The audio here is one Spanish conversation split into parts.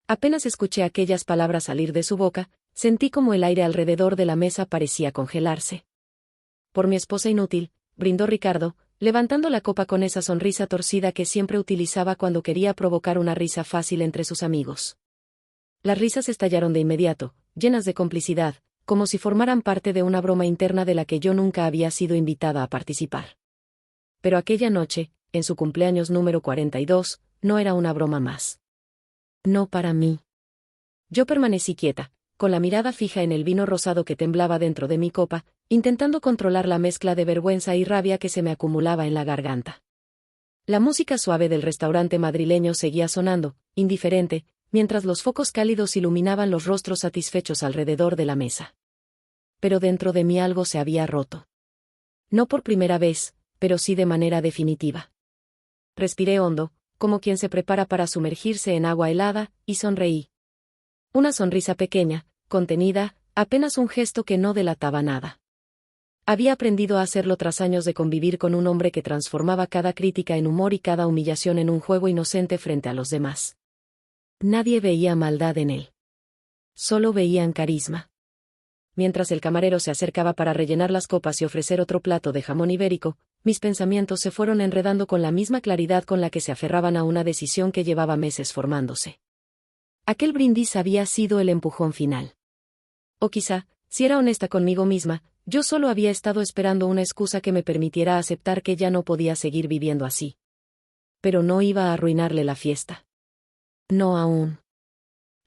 Apenas escuché aquellas palabras salir de su boca, sentí como el aire alrededor de la mesa parecía congelarse. Por mi esposa inútil, brindó Ricardo, levantando la copa con esa sonrisa torcida que siempre utilizaba cuando quería provocar una risa fácil entre sus amigos. Las risas estallaron de inmediato, llenas de complicidad, como si formaran parte de una broma interna de la que yo nunca había sido invitada a participar. Pero aquella noche, en su cumpleaños número 42, no era una broma más. No para mí. Yo permanecí quieta, con la mirada fija en el vino rosado que temblaba dentro de mi copa, intentando controlar la mezcla de vergüenza y rabia que se me acumulaba en la garganta. La música suave del restaurante madrileño seguía sonando, indiferente, mientras los focos cálidos iluminaban los rostros satisfechos alrededor de la mesa. Pero dentro de mí algo se había roto. No por primera vez, pero sí de manera definitiva. Respiré hondo, como quien se prepara para sumergirse en agua helada, y sonreí. Una sonrisa pequeña, contenida, apenas un gesto que no delataba nada. Había aprendido a hacerlo tras años de convivir con un hombre que transformaba cada crítica en humor y cada humillación en un juego inocente frente a los demás. Nadie veía maldad en él. Solo veían carisma. Mientras el camarero se acercaba para rellenar las copas y ofrecer otro plato de jamón ibérico, mis pensamientos se fueron enredando con la misma claridad con la que se aferraban a una decisión que llevaba meses formándose. Aquel brindis había sido el empujón final. O quizá, si era honesta conmigo misma, yo solo había estado esperando una excusa que me permitiera aceptar que ya no podía seguir viviendo así. Pero no iba a arruinarle la fiesta. No aún.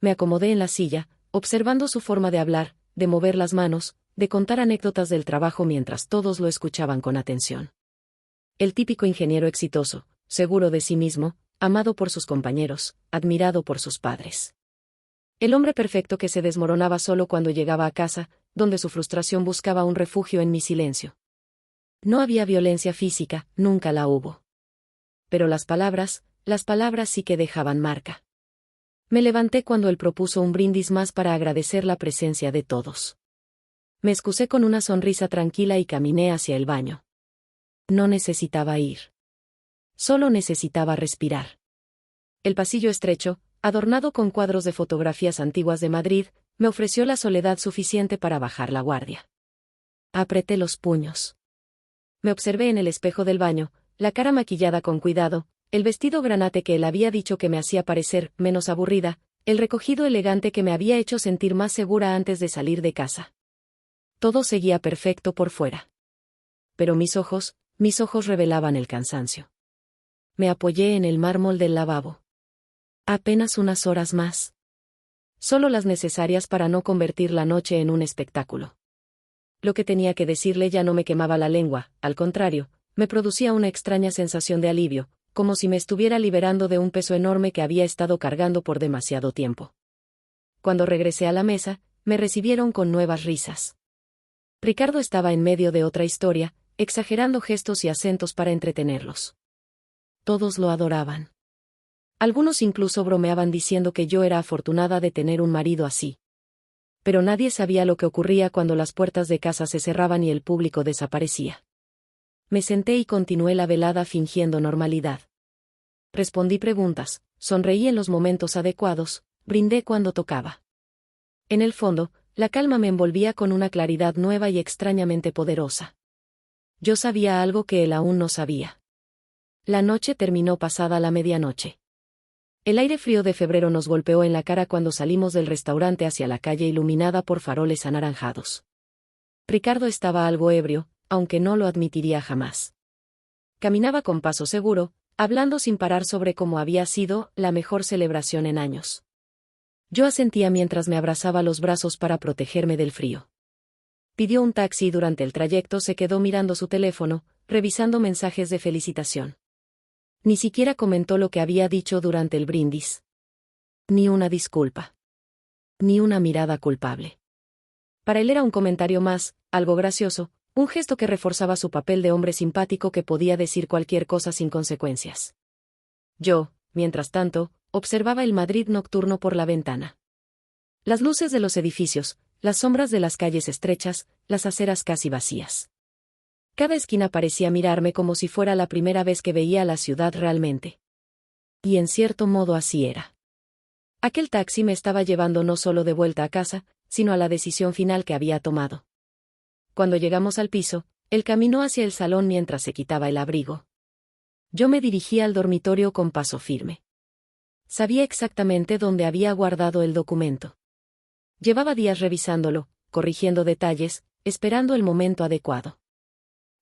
Me acomodé en la silla, observando su forma de hablar, de mover las manos, de contar anécdotas del trabajo mientras todos lo escuchaban con atención. El típico ingeniero exitoso, seguro de sí mismo, amado por sus compañeros, admirado por sus padres. El hombre perfecto que se desmoronaba solo cuando llegaba a casa, donde su frustración buscaba un refugio en mi silencio. No había violencia física, nunca la hubo. Pero las palabras sí que dejaban marca. Me levanté cuando él propuso un brindis más para agradecer la presencia de todos. Me excusé con una sonrisa tranquila y caminé hacia el baño. No necesitaba ir. Solo necesitaba respirar. El pasillo estrecho, adornado con cuadros de fotografías antiguas de Madrid, me ofreció la soledad suficiente para bajar la guardia. Apreté los puños. Me observé en el espejo del baño, la cara maquillada con cuidado, el vestido granate que él había dicho que me hacía parecer menos aburrida, el recogido elegante que me había hecho sentir más segura antes de salir de casa. Todo seguía perfecto por fuera. Pero mis ojos revelaban el cansancio. Me apoyé en el mármol del lavabo. Apenas unas horas más. Solo las necesarias para no convertir la noche en un espectáculo. Lo que tenía que decirle ya no me quemaba la lengua, al contrario, me producía una extraña sensación de alivio, como si me estuviera liberando de un peso enorme que había estado cargando por demasiado tiempo. Cuando regresé a la mesa, me recibieron con nuevas risas. Ricardo estaba en medio de otra historia, exagerando gestos y acentos para entretenerlos. Todos lo adoraban. Algunos incluso bromeaban diciendo que yo era afortunada de tener un marido así. Pero nadie sabía lo que ocurría cuando las puertas de casa se cerraban y el público desaparecía. Me senté y continué la velada fingiendo normalidad. Respondí preguntas, sonreí en los momentos adecuados, brindé cuando tocaba. En el fondo, la calma me envolvía con una claridad nueva y extrañamente poderosa. Yo sabía algo que él aún no sabía. La noche terminó pasada la medianoche. El aire frío de febrero nos golpeó en la cara cuando salimos del restaurante hacia la calle iluminada por faroles anaranjados. Ricardo estaba algo ebrio, aunque no lo admitiría jamás. Caminaba con paso seguro, hablando sin parar sobre cómo había sido la mejor celebración en años. Yo asentía mientras me abrazaba los brazos para protegerme del frío. Pidió un taxi y durante el trayecto se quedó mirando su teléfono, revisando mensajes de felicitación. Ni siquiera comentó lo que había dicho durante el brindis. Ni una disculpa. Ni una mirada culpable. Para él era un comentario más, algo gracioso, un gesto que reforzaba su papel de hombre simpático que podía decir cualquier cosa sin consecuencias. Yo, mientras tanto, observaba el Madrid nocturno por la ventana. Las luces de los edificios, las sombras de las calles estrechas, las aceras casi vacías. Cada esquina parecía mirarme como si fuera la primera vez que veía la ciudad realmente. Y en cierto modo así era. Aquel taxi me estaba llevando no solo de vuelta a casa, sino a la decisión final que había tomado. Cuando llegamos al piso, él caminó hacia el salón mientras se quitaba el abrigo. Yo me dirigí al dormitorio con paso firme. Sabía exactamente dónde había guardado el documento. Llevaba días revisándolo, corrigiendo detalles, esperando el momento adecuado.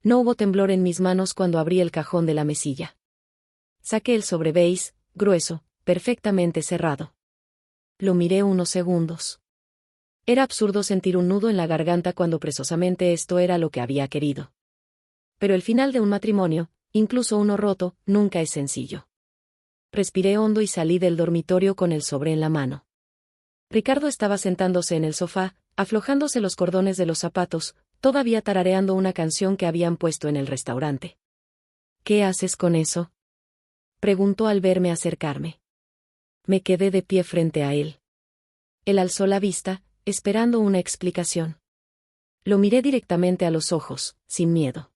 No hubo temblor en mis manos cuando abrí el cajón de la mesilla. Saqué el sobre beige, grueso, perfectamente cerrado. Lo miré unos segundos. Era absurdo sentir un nudo en la garganta cuando precisamente esto era lo que había querido. Pero el final de un matrimonio, incluso uno roto, nunca es sencillo. Respiré hondo y salí del dormitorio con el sobre en la mano. Ricardo estaba sentándose en el sofá, aflojándose los cordones de los zapatos, todavía tarareando una canción que habían puesto en el restaurante. ¿Qué haces con eso?, preguntó al verme acercarme. Me quedé de pie frente a él. Él alzó la vista, esperando una explicación. Lo miré directamente a los ojos, sin miedo.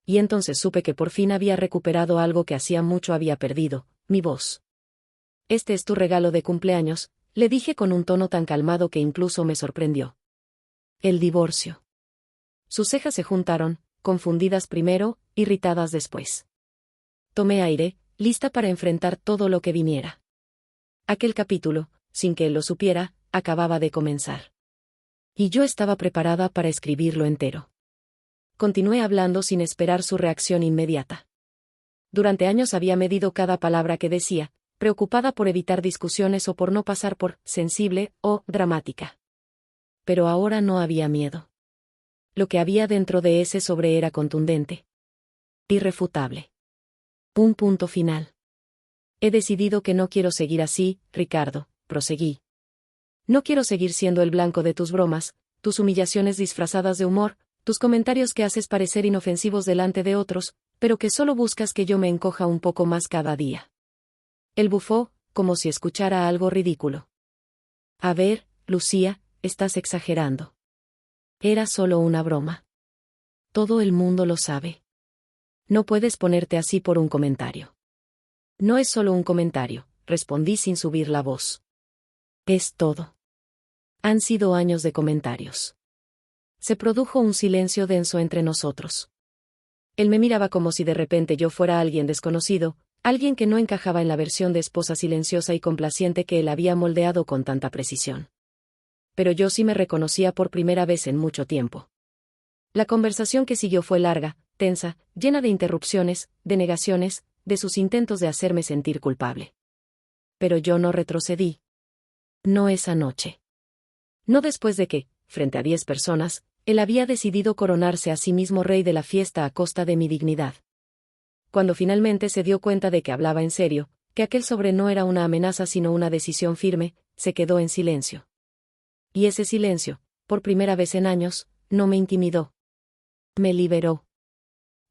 Y entonces supe que por fin había recuperado algo que hacía mucho había perdido, mi voz. Este es tu regalo de cumpleaños, le dije con un tono tan calmado que incluso me sorprendió. El divorcio. Sus cejas se juntaron, confundidas primero, irritadas después. Tomé aire, lista para enfrentar todo lo que viniera. Aquel capítulo, sin que él lo supiera, acababa de comenzar. Y yo estaba preparada para escribirlo entero. Continué hablando sin esperar su reacción inmediata. Durante años había medido cada palabra que decía, preocupada por evitar discusiones o por no pasar por sensible o dramática. Pero ahora no había miedo. Lo que había dentro de ese sobre era contundente. Irrefutable. Un punto final. He decidido que no quiero seguir así, Ricardo, proseguí. No quiero seguir siendo el blanco de tus bromas, tus humillaciones disfrazadas de humor, tus comentarios que haces parecer inofensivos delante de otros, pero que solo buscas que yo me encoja un poco más cada día. Él bufó, como si escuchara algo ridículo. A ver, Lucía, estás exagerando. Era solo una broma. Todo el mundo lo sabe. No puedes ponerte así por un comentario. No es solo un comentario, respondí sin subir la voz. Es todo. Han sido años de comentarios. Se produjo un silencio denso entre nosotros. Él me miraba como si de repente yo fuera alguien desconocido, alguien que no encajaba en la versión de esposa silenciosa y complaciente que él había moldeado con tanta precisión. Pero yo sí me reconocía por primera vez en mucho tiempo. La conversación que siguió fue larga, tensa, llena de interrupciones, de negaciones, de sus intentos de hacerme sentir culpable. Pero yo no retrocedí. No esa noche. No después de que, frente a 10 personas, él había decidido coronarse a sí mismo rey de la fiesta a costa de mi dignidad. Cuando finalmente se dio cuenta de que hablaba en serio, que aquel sobre no era una amenaza sino una decisión firme, se quedó en silencio. Y ese silencio, por primera vez en años, no me intimidó. Me liberó.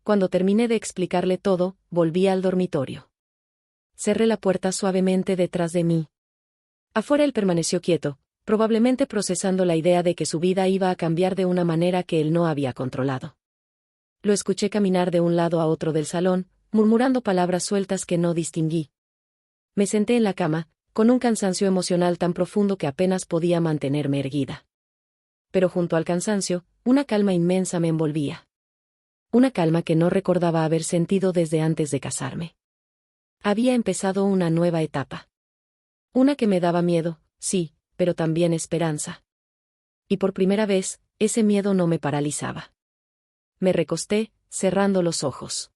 Cuando terminé de explicarle todo, volví al dormitorio. Cerré la puerta suavemente detrás de mí. Afuera él permaneció quieto, probablemente procesando la idea de que su vida iba a cambiar de una manera que él no había controlado. Lo escuché caminar de un lado a otro del salón, murmurando palabras sueltas que no distinguí. Me senté en la cama, con un cansancio emocional tan profundo que apenas podía mantenerme erguida. Pero junto al cansancio, una calma inmensa me envolvía. Una calma que no recordaba haber sentido desde antes de casarme. Había empezado una nueva etapa. Una que me daba miedo, sí, pero también esperanza. Y por primera vez, ese miedo no me paralizaba. Me recosté, cerrando los ojos.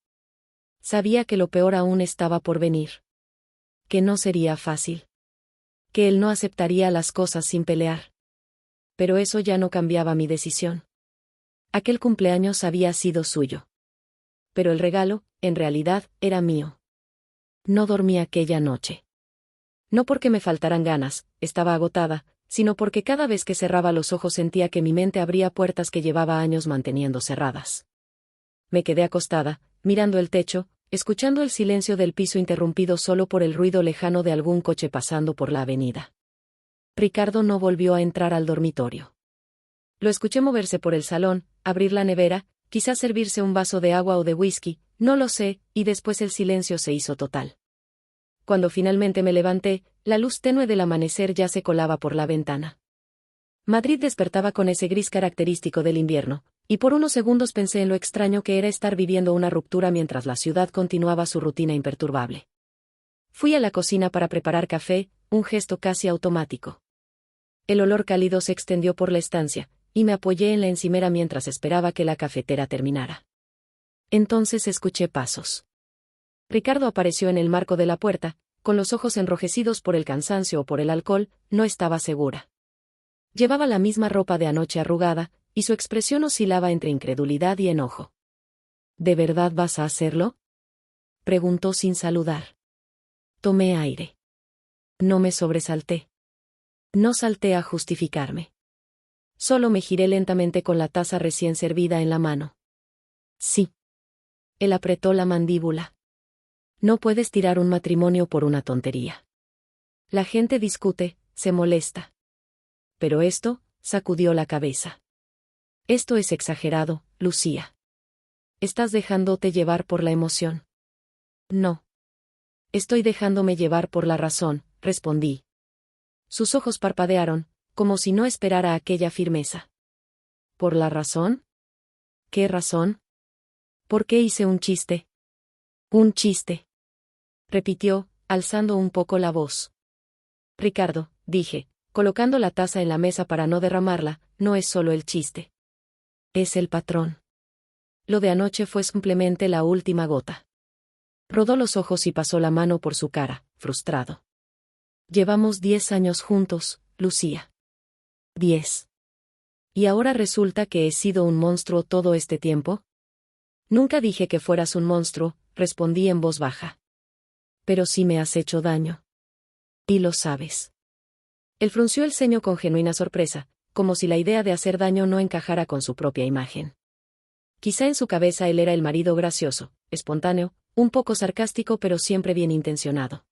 Sabía que lo peor aún estaba por venir. Que no sería fácil. Que él no aceptaría las cosas sin pelear. Pero eso ya no cambiaba mi decisión. Aquel cumpleaños había sido suyo. Pero el regalo, en realidad, era mío. No dormí aquella noche. No porque me faltaran ganas, estaba agotada, sino porque cada vez que cerraba los ojos sentía que mi mente abría puertas que llevaba años manteniendo cerradas. Me quedé acostada, mirando el techo, escuchando el silencio del piso interrumpido solo por el ruido lejano de algún coche pasando por la avenida. Ricardo no volvió a entrar al dormitorio. Lo escuché moverse por el salón, abrir la nevera, quizás servirse un vaso de agua o de whisky, no lo sé, y después el silencio se hizo total. cuando finalmente me levanté, la luz tenue del amanecer ya se colaba por la ventana. Madrid despertaba con ese gris característico del invierno, y por unos segundos pensé en lo extraño que era estar viviendo una ruptura mientras la ciudad continuaba su rutina imperturbable. Fui a la cocina para preparar café, un gesto casi automático. El olor cálido se extendió por la estancia, y me apoyé en la encimera mientras esperaba que la cafetera terminara. Entonces escuché pasos. Ricardo apareció en el marco de la puerta, con los ojos enrojecidos por el cansancio o por el alcohol, no estaba segura. Llevaba la misma ropa de anoche arrugada, y su expresión oscilaba entre incredulidad y enojo. ¿De verdad vas a hacerlo?, preguntó sin saludar. Tomé aire. No me sobresalté. No salté a justificarme. Solo me giré lentamente con la taza recién servida en la mano. Sí. Él apretó la mandíbula. No puedes tirar un matrimonio por una tontería. La gente discute, se molesta. Pero esto, sacudió la cabeza. Esto es exagerado, Lucía. Estás dejándote llevar por la emoción. No. Estoy dejándome llevar por la razón, respondí. Sus ojos parpadearon, como si no esperara aquella firmeza. ¿Por la razón? ¿Qué razón? ¿Por qué hice un chiste? Un chiste. Repitió, alzando un poco la voz. Ricardo, dije, colocando la taza en la mesa para no derramarla, no es solo el chiste. Es el patrón. Lo de anoche fue simplemente la última gota. Rodó los ojos y pasó la mano por su cara, frustrado. Llevamos 10 años juntos, Lucía. 10. ¿Y ahora resulta que he sido un monstruo todo este tiempo? Nunca dije que fueras un monstruo, respondí en voz baja. Pero sí me has hecho daño. Y lo sabes. Él frunció el ceño con genuina sorpresa, como si la idea de hacer daño no encajara con su propia imagen. Quizá en su cabeza él era el marido gracioso, espontáneo, un poco sarcástico pero siempre bien intencionado.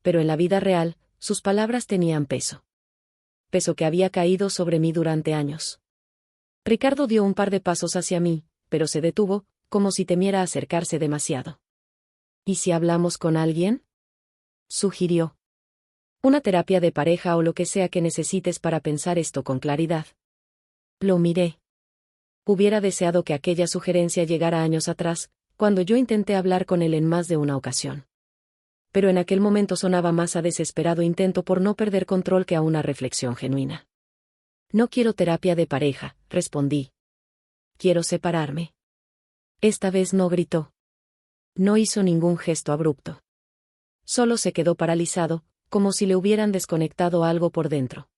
Pero en la vida real, sus palabras tenían peso. Peso que había caído sobre mí durante años. Ricardo dio un par de pasos hacia mí, pero se detuvo, como si temiera acercarse demasiado. ¿Y si hablamos con alguien?, sugirió. Una terapia de pareja o lo que sea que necesites para pensar esto con claridad. Lo miré. Hubiera deseado que aquella sugerencia llegara años atrás, cuando yo intenté hablar con él en más de una ocasión. Pero en aquel momento sonaba más a desesperado intento por no perder control que a una reflexión genuina. No quiero terapia de pareja, respondí. Quiero separarme. Esta vez no gritó. No hizo ningún gesto abrupto. Solo se quedó paralizado, como si le hubieran desconectado algo por dentro.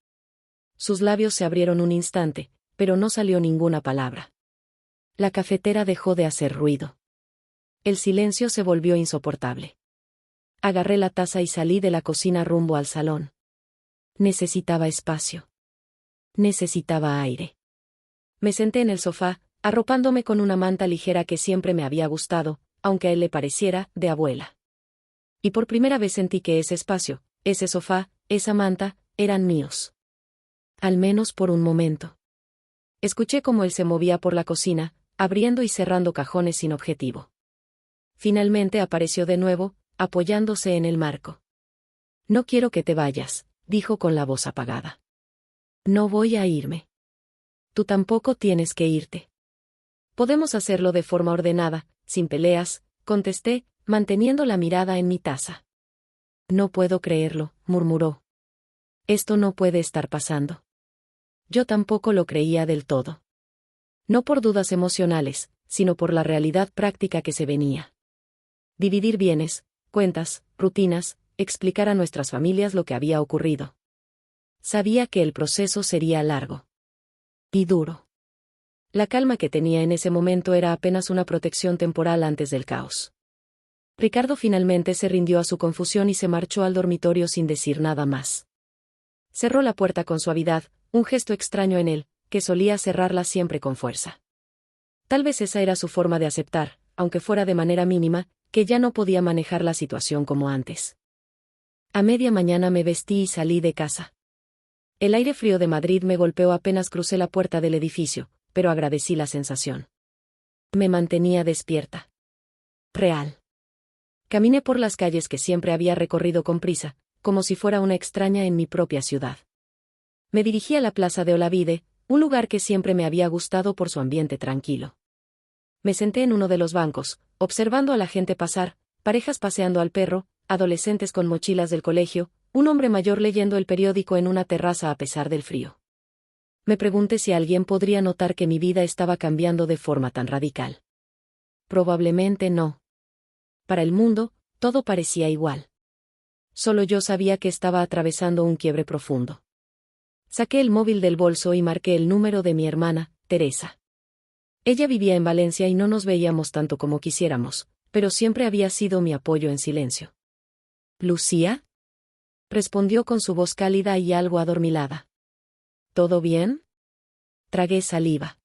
Sus labios se abrieron un instante, pero no salió ninguna palabra. La cafetera dejó de hacer ruido. El silencio se volvió insoportable. Agarré la taza y salí de la cocina rumbo al salón. Necesitaba espacio. Necesitaba aire. Me senté en el sofá, arropándome con una manta ligera que siempre me había gustado, aunque a él le pareciera, de abuela. Y por primera vez sentí que ese espacio, ese sofá, esa manta, eran míos. Al menos por un momento. Escuché cómo él se movía por la cocina, abriendo y cerrando cajones sin objetivo. Finalmente apareció de nuevo, apoyándose en el marco. No quiero que te vayas, dijo con la voz apagada. No voy a irme. Tú tampoco tienes que irte. Podemos hacerlo de forma ordenada, sin peleas, contesté, manteniendo la mirada en mi taza. No puedo creerlo, murmuró. Esto no puede estar pasando. Yo tampoco lo creía del todo. No por dudas emocionales, sino por la realidad práctica que se venía. Dividir bienes, cuentas, rutinas, explicar a nuestras familias lo que había ocurrido. Sabía que el proceso sería largo. Y duro. La calma que tenía en ese momento era apenas una protección temporal antes del caos. Ricardo finalmente se rindió a su confusión y se marchó al dormitorio sin decir nada más. Cerró la puerta con suavidad, un gesto extraño en él, que solía cerrarla siempre con fuerza. Tal vez esa era su forma de aceptar, aunque fuera de manera mínima, que ya no podía manejar la situación como antes. A media mañana me vestí y salí de casa. El aire frío de Madrid me golpeó apenas crucé la puerta del edificio, pero agradecí la sensación. Me mantenía despierta. Real. Caminé por las calles que siempre había recorrido con prisa, como si fuera una extraña en mi propia ciudad. Me dirigí a la plaza de Olavide, un lugar que siempre me había gustado por su ambiente tranquilo. Me senté en uno de los bancos, observando a la gente pasar, parejas paseando al perro, adolescentes con mochilas del colegio, un hombre mayor leyendo el periódico en una terraza a pesar del frío. Me pregunté si alguien podría notar que mi vida estaba cambiando de forma tan radical. Probablemente no. Para el mundo, todo parecía igual. Solo yo sabía que estaba atravesando un quiebre profundo. Saqué el móvil del bolso y marqué el número de mi hermana, Teresa. Ella vivía en Valencia y no nos veíamos tanto como quisiéramos, pero siempre había sido mi apoyo en silencio. ¿Lucía? Respondió con su voz cálida y algo adormilada. ¿Todo bien? Tragué saliva.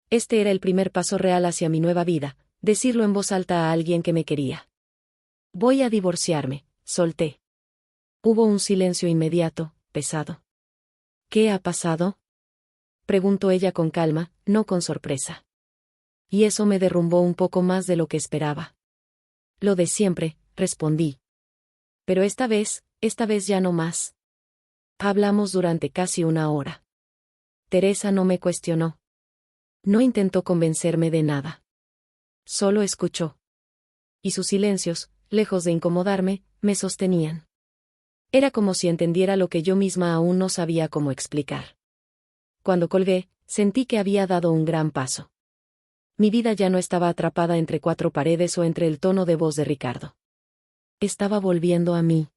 Este era el primer paso real hacia mi nueva vida, decirlo en voz alta a alguien que me quería. Voy a divorciarme, solté. Hubo un silencio inmediato, pesado. ¿Qué ha pasado? Preguntó ella con calma, no con sorpresa. Y eso me derrumbó un poco más de lo que esperaba. Lo de siempre, respondí. Pero esta vez ya no más. Hablamos durante casi una hora. Teresa no me cuestionó. No intentó convencerme de nada. Solo escuchó. Y sus silencios, lejos de incomodarme, me sostenían. Era como si entendiera lo que yo misma aún no sabía cómo explicar. Cuando colgué, sentí que había dado un gran paso. Mi vida ya no estaba atrapada entre cuatro paredes o entre el tono de voz de Ricardo. Estaba volviendo a mí.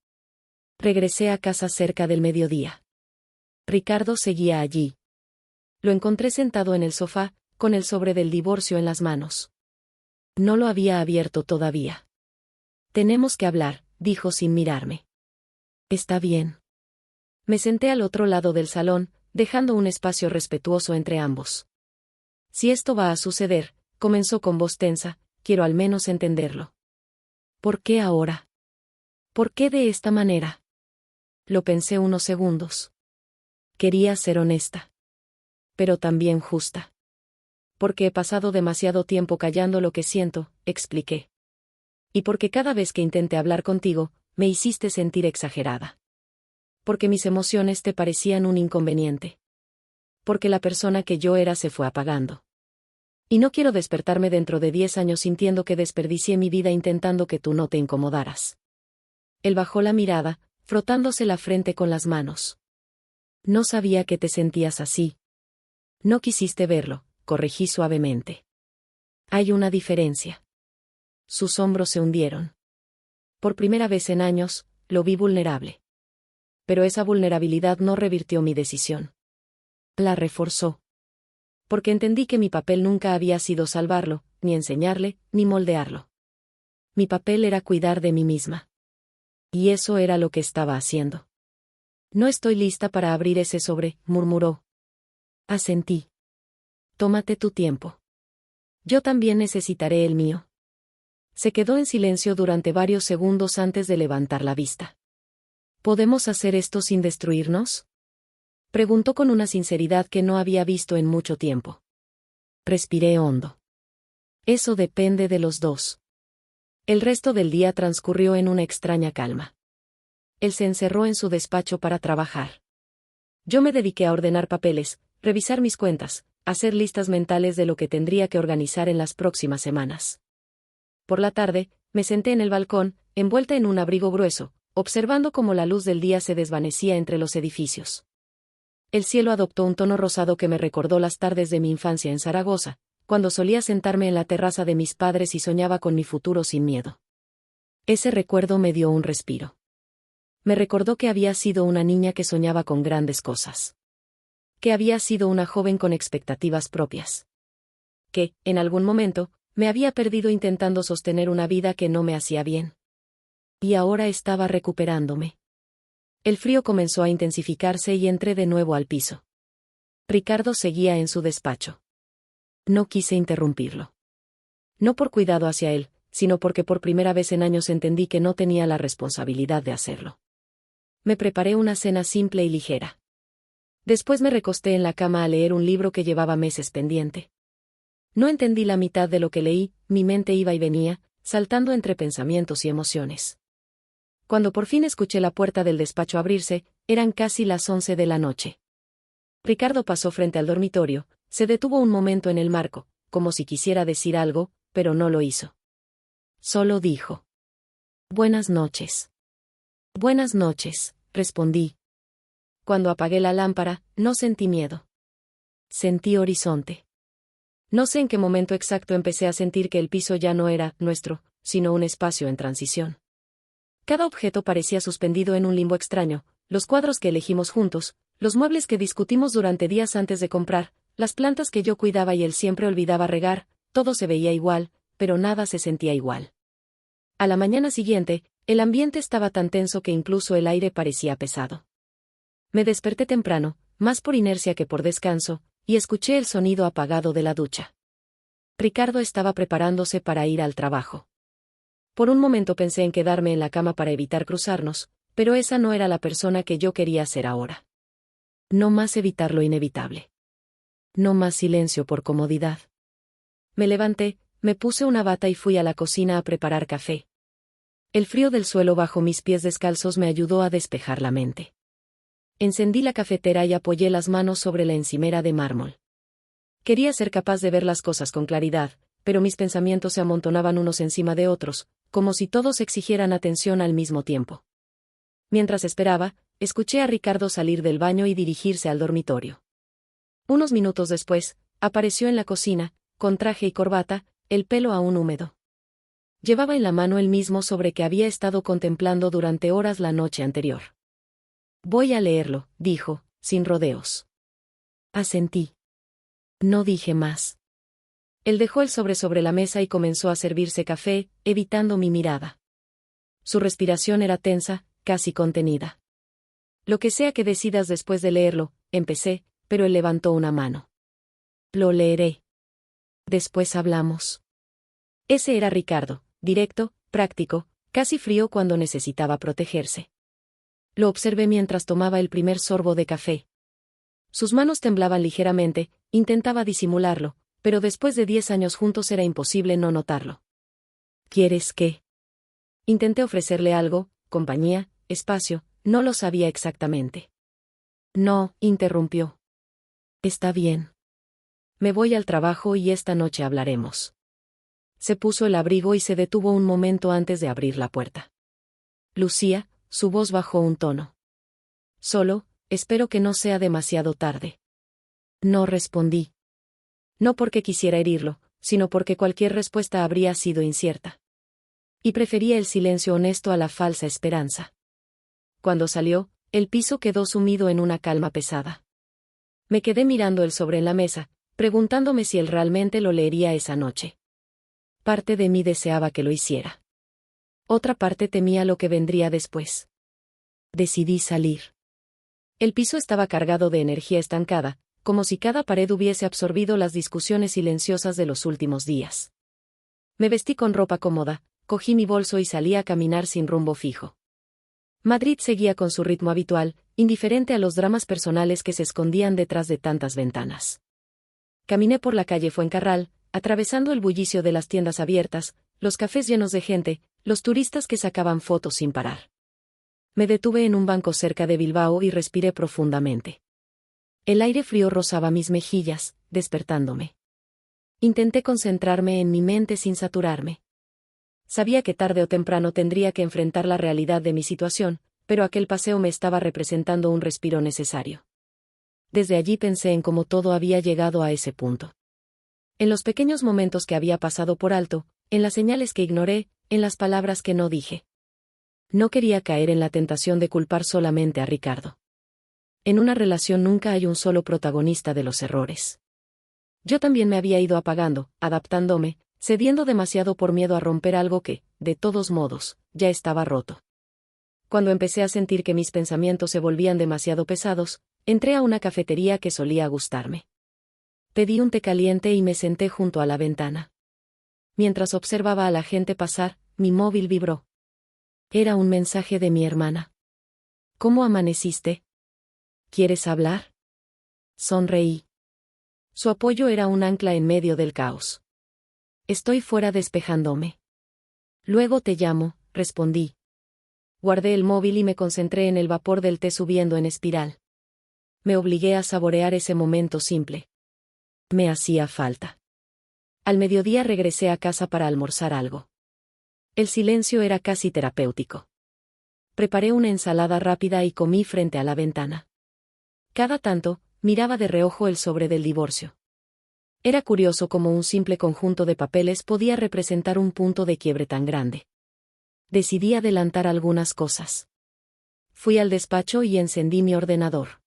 Regresé a casa cerca del mediodía. Ricardo seguía allí. Lo encontré sentado en el sofá, con el sobre del divorcio en las manos. No lo había abierto todavía. Tenemos que hablar, dijo sin mirarme. Está bien. Me senté al otro lado del salón, dejando un espacio respetuoso entre ambos. Si esto va a suceder, comenzó con voz tensa, quiero al menos entenderlo. ¿Por qué ahora? ¿Por qué de esta manera? Lo pensé unos segundos. Quería ser honesta. Pero también justa. Porque he pasado demasiado tiempo callando lo que siento, expliqué. Y porque cada vez que intenté hablar contigo, me hiciste sentir exagerada. Porque mis emociones te parecían un inconveniente. Porque la persona que yo era se fue apagando. Y no quiero despertarme dentro de 10 años sintiendo que desperdicié mi vida intentando que tú no te incomodaras. Él bajó la mirada, frotándose la frente con las manos. No sabía que te sentías así. No quisiste verlo, corregí suavemente. Hay una diferencia. Sus hombros se hundieron. Por primera vez en años, lo vi vulnerable. Pero esa vulnerabilidad no revirtió mi decisión. La reforzó. Porque entendí que mi papel nunca había sido salvarlo, ni enseñarle, ni moldearlo. Mi papel era cuidar de mí misma. Y eso era lo que estaba haciendo. No estoy lista para abrir ese sobre, murmuró. Asentí. Tómate tu tiempo. Yo también necesitaré el mío. Se quedó en silencio durante varios segundos antes de levantar la vista. ¿Podemos hacer esto sin destruirnos? Preguntó con una sinceridad que no había visto en mucho tiempo. Respiré hondo. Eso depende de los dos. El resto del día transcurrió en una extraña calma. Él se encerró en su despacho para trabajar. Yo me dediqué a ordenar papeles, revisar mis cuentas, hacer listas mentales de lo que tendría que organizar en las próximas semanas. Por la tarde, me senté en el balcón, envuelta en un abrigo grueso, observando cómo la luz del día se desvanecía entre los edificios. El cielo adoptó un tono rosado que me recordó las tardes de mi infancia en Zaragoza, cuando solía sentarme en la terraza de mis padres y soñaba con mi futuro sin miedo. Ese recuerdo me dio un respiro. Me recordó que había sido una niña que soñaba con grandes cosas. Que había sido una joven con expectativas propias. Que, en algún momento, me había perdido intentando sostener una vida que no me hacía bien. Y ahora estaba recuperándome. El frío comenzó a intensificarse y entré de nuevo al piso. Ricardo seguía en su despacho. No quise interrumpirlo. No por cuidado hacia él, sino porque por primera vez en años entendí que no tenía la responsabilidad de hacerlo. Me preparé una cena simple y ligera. Después me recosté en la cama a leer un libro que llevaba meses pendiente. No entendí la mitad de lo que leí, mi mente iba y venía, saltando entre pensamientos y emociones. Cuando por fin escuché la puerta del despacho abrirse, eran casi las 11 de la noche. Ricardo pasó frente al dormitorio, se detuvo un momento en el marco, como si quisiera decir algo, pero no lo hizo. Solo dijo: «Buenas noches». «Buenas noches», respondí. Cuando apagué la lámpara, no sentí miedo. Sentí horizonte. No sé en qué momento exacto empecé a sentir que el piso ya no era nuestro, sino un espacio en transición. Cada objeto parecía suspendido en un limbo extraño, los cuadros que elegimos juntos, los muebles que discutimos durante días antes de comprar, las plantas que yo cuidaba y él siempre olvidaba regar, todo se veía igual, pero nada se sentía igual. A la mañana siguiente, el ambiente estaba tan tenso que incluso el aire parecía pesado. Me desperté temprano, más por inercia que por descanso, y escuché el sonido apagado de la ducha. Ricardo estaba preparándose para ir al trabajo. Por un momento pensé en quedarme en la cama para evitar cruzarnos, pero esa no era la persona que yo quería ser ahora. No más evitar lo inevitable. No más silencio por comodidad. Me levanté, me puse una bata y fui a la cocina a preparar café. El frío del suelo bajo mis pies descalzos me ayudó a despejar la mente. Encendí la cafetera y apoyé las manos sobre la encimera de mármol. Quería ser capaz de ver las cosas con claridad, pero mis pensamientos se amontonaban unos encima de otros, como si todos exigieran atención al mismo tiempo. Mientras esperaba, escuché a Ricardo salir del baño y dirigirse al dormitorio. Unos minutos después, apareció en la cocina, con traje y corbata, el pelo aún húmedo. Llevaba en la mano el mismo sobre que había estado contemplando durante horas la noche anterior. «Voy a leerlo», dijo, sin rodeos. Asentí. No dije más. Él dejó el sobre la mesa y comenzó a servirse café, evitando mi mirada. Su respiración era tensa, casi contenida. «Lo que sea que decidas después de leerlo», empecé, pero él levantó una mano. «Lo leeré. Después hablamos». Ese era Ricardo, directo, práctico, casi frío cuando necesitaba protegerse. Lo observé mientras tomaba el primer sorbo de café. Sus manos temblaban ligeramente, intentaba disimularlo, pero después de 10 años juntos era imposible no notarlo. «¿Quieres qué?» Intenté ofrecerle algo, compañía, espacio, no lo sabía exactamente. «No», interrumpió. «Está bien. Me voy al trabajo y esta noche hablaremos». Se puso el abrigo y se detuvo un momento antes de abrir la puerta. «Lucía», su voz bajó un tono. «Solo, espero que no sea demasiado tarde». No respondí. No porque quisiera herirlo, sino porque cualquier respuesta habría sido incierta. Y prefería el silencio honesto a la falsa esperanza. Cuando salió, el piso quedó sumido en una calma pesada. Me quedé mirando el sobre en la mesa, preguntándome si él realmente lo leería esa noche. Parte de mí deseaba que lo hiciera. Otra parte temía lo que vendría después. Decidí salir. El piso estaba cargado de energía estancada, como si cada pared hubiese absorbido las discusiones silenciosas de los últimos días. Me vestí con ropa cómoda, cogí mi bolso y salí a caminar sin rumbo fijo. Madrid seguía con su ritmo habitual, indiferente a los dramas personales que se escondían detrás de tantas ventanas. Caminé por la calle Fuencarral, atravesando el bullicio de las tiendas abiertas, los cafés llenos de gente, los turistas que sacaban fotos sin parar. Me detuve en un banco cerca de Bilbao y respiré profundamente. El aire frío rozaba mis mejillas, despertándome. Intenté concentrarme en mi mente sin saturarme. Sabía que tarde o temprano tendría que enfrentar la realidad de mi situación, pero aquel paseo me estaba representando un respiro necesario. Desde allí pensé en cómo todo había llegado a ese punto. En los pequeños momentos que había pasado por alto, en las señales que ignoré, en las palabras que no dije. No quería caer en la tentación de culpar solamente a Ricardo. En una relación nunca hay un solo protagonista de los errores. Yo también me había ido apagando, adaptándome, cediendo demasiado por miedo a romper algo que, de todos modos, ya estaba roto. Cuando empecé a sentir que mis pensamientos se volvían demasiado pesados, entré a una cafetería que solía gustarme. Pedí un té caliente y me senté junto a la ventana. Mientras observaba a la gente pasar, mi móvil vibró. Era un mensaje de mi hermana. «¿Cómo amaneciste? ¿Quieres hablar?». Sonreí. Su apoyo era un ancla en medio del caos. «Estoy fuera despejándome». Luego te llamo, respondí. Guardé el móvil y me concentré en el vapor del té subiendo en espiral. Me obligué a saborear ese momento simple. Me hacía falta. Al mediodía regresé a casa para almorzar algo. El silencio era casi terapéutico. Preparé una ensalada rápida y comí frente a la ventana. Cada tanto, miraba de reojo el sobre del divorcio. Era curioso cómo un simple conjunto de papeles podía representar un punto de quiebre tan grande. Decidí adelantar algunas cosas. Fui al despacho y encendí mi ordenador.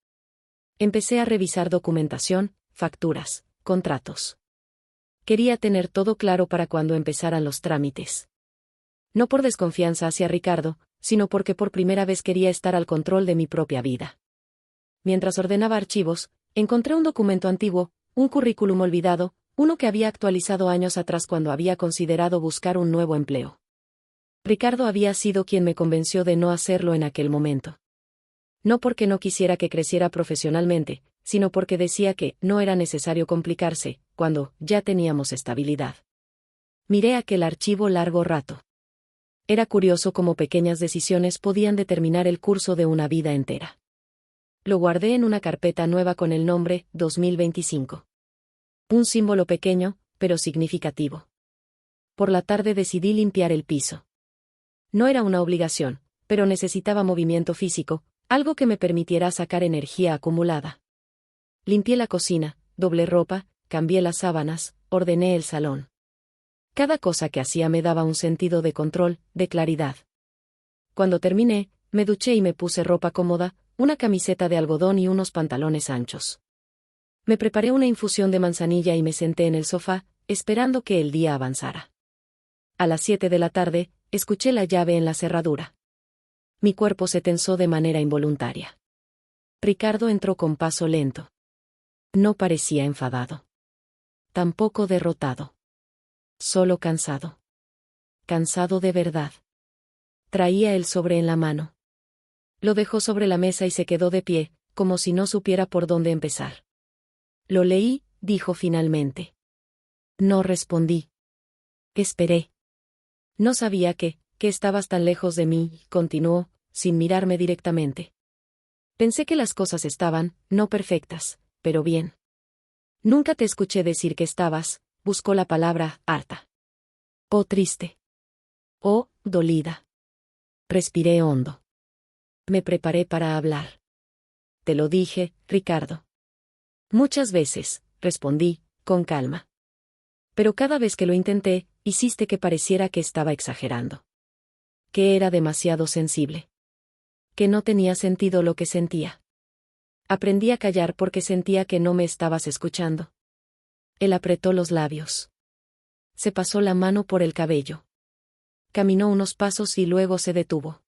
Empecé a revisar documentación, facturas, contratos. Quería tener todo claro para cuando empezaran los trámites. No por desconfianza hacia Ricardo, sino porque por primera vez quería estar al control de mi propia vida. Mientras ordenaba archivos, encontré un documento antiguo, un currículum olvidado, uno que había actualizado años atrás cuando había considerado buscar un nuevo empleo. Ricardo había sido quien me convenció de no hacerlo en aquel momento. No porque no quisiera que creciera profesionalmente, sino porque decía que no era necesario complicarse, cuando ya teníamos estabilidad. Miré aquel archivo largo rato. Era curioso cómo pequeñas decisiones podían determinar el curso de una vida entera. Lo guardé en una carpeta nueva con el nombre 2025. Un símbolo pequeño, pero significativo. Por la tarde decidí limpiar el piso. No era una obligación, pero necesitaba movimiento físico, algo que me permitiera sacar energía acumulada. Limpié la cocina, doblé ropa, cambié las sábanas, ordené el salón. Cada cosa que hacía me daba un sentido de control, de claridad. Cuando terminé, me duché y me puse ropa cómoda, una camiseta de algodón y unos pantalones anchos. Me preparé una infusión de manzanilla y me senté en el sofá, esperando que el día avanzara. A las 7 de la tarde, escuché la llave en la cerradura. Mi cuerpo se tensó de manera involuntaria. Ricardo entró con paso lento. No parecía enfadado. Tampoco derrotado. Solo cansado. Cansado de verdad. Traía el sobre en la mano. Lo dejó sobre la mesa y se quedó de pie, como si no supiera por dónde empezar. Lo leí, dijo finalmente. No respondí. Esperé. No sabía que estabas tan lejos de mí, continuó, sin mirarme directamente. Pensé que las cosas estaban, no perfectas, pero bien. Nunca te escuché decir que estabas, buscó la palabra, harta. Oh, triste. Oh, dolida. Respiré hondo. Me preparé para hablar. Te lo dije, Ricardo. Muchas veces, respondí, con calma. Pero cada vez que lo intenté, hiciste que pareciera que estaba exagerando. Que era demasiado sensible. Que no tenía sentido lo que sentía. Aprendí a callar porque sentía que no me estabas escuchando. Él apretó los labios. Se pasó la mano por el cabello. Caminó unos pasos y luego se detuvo.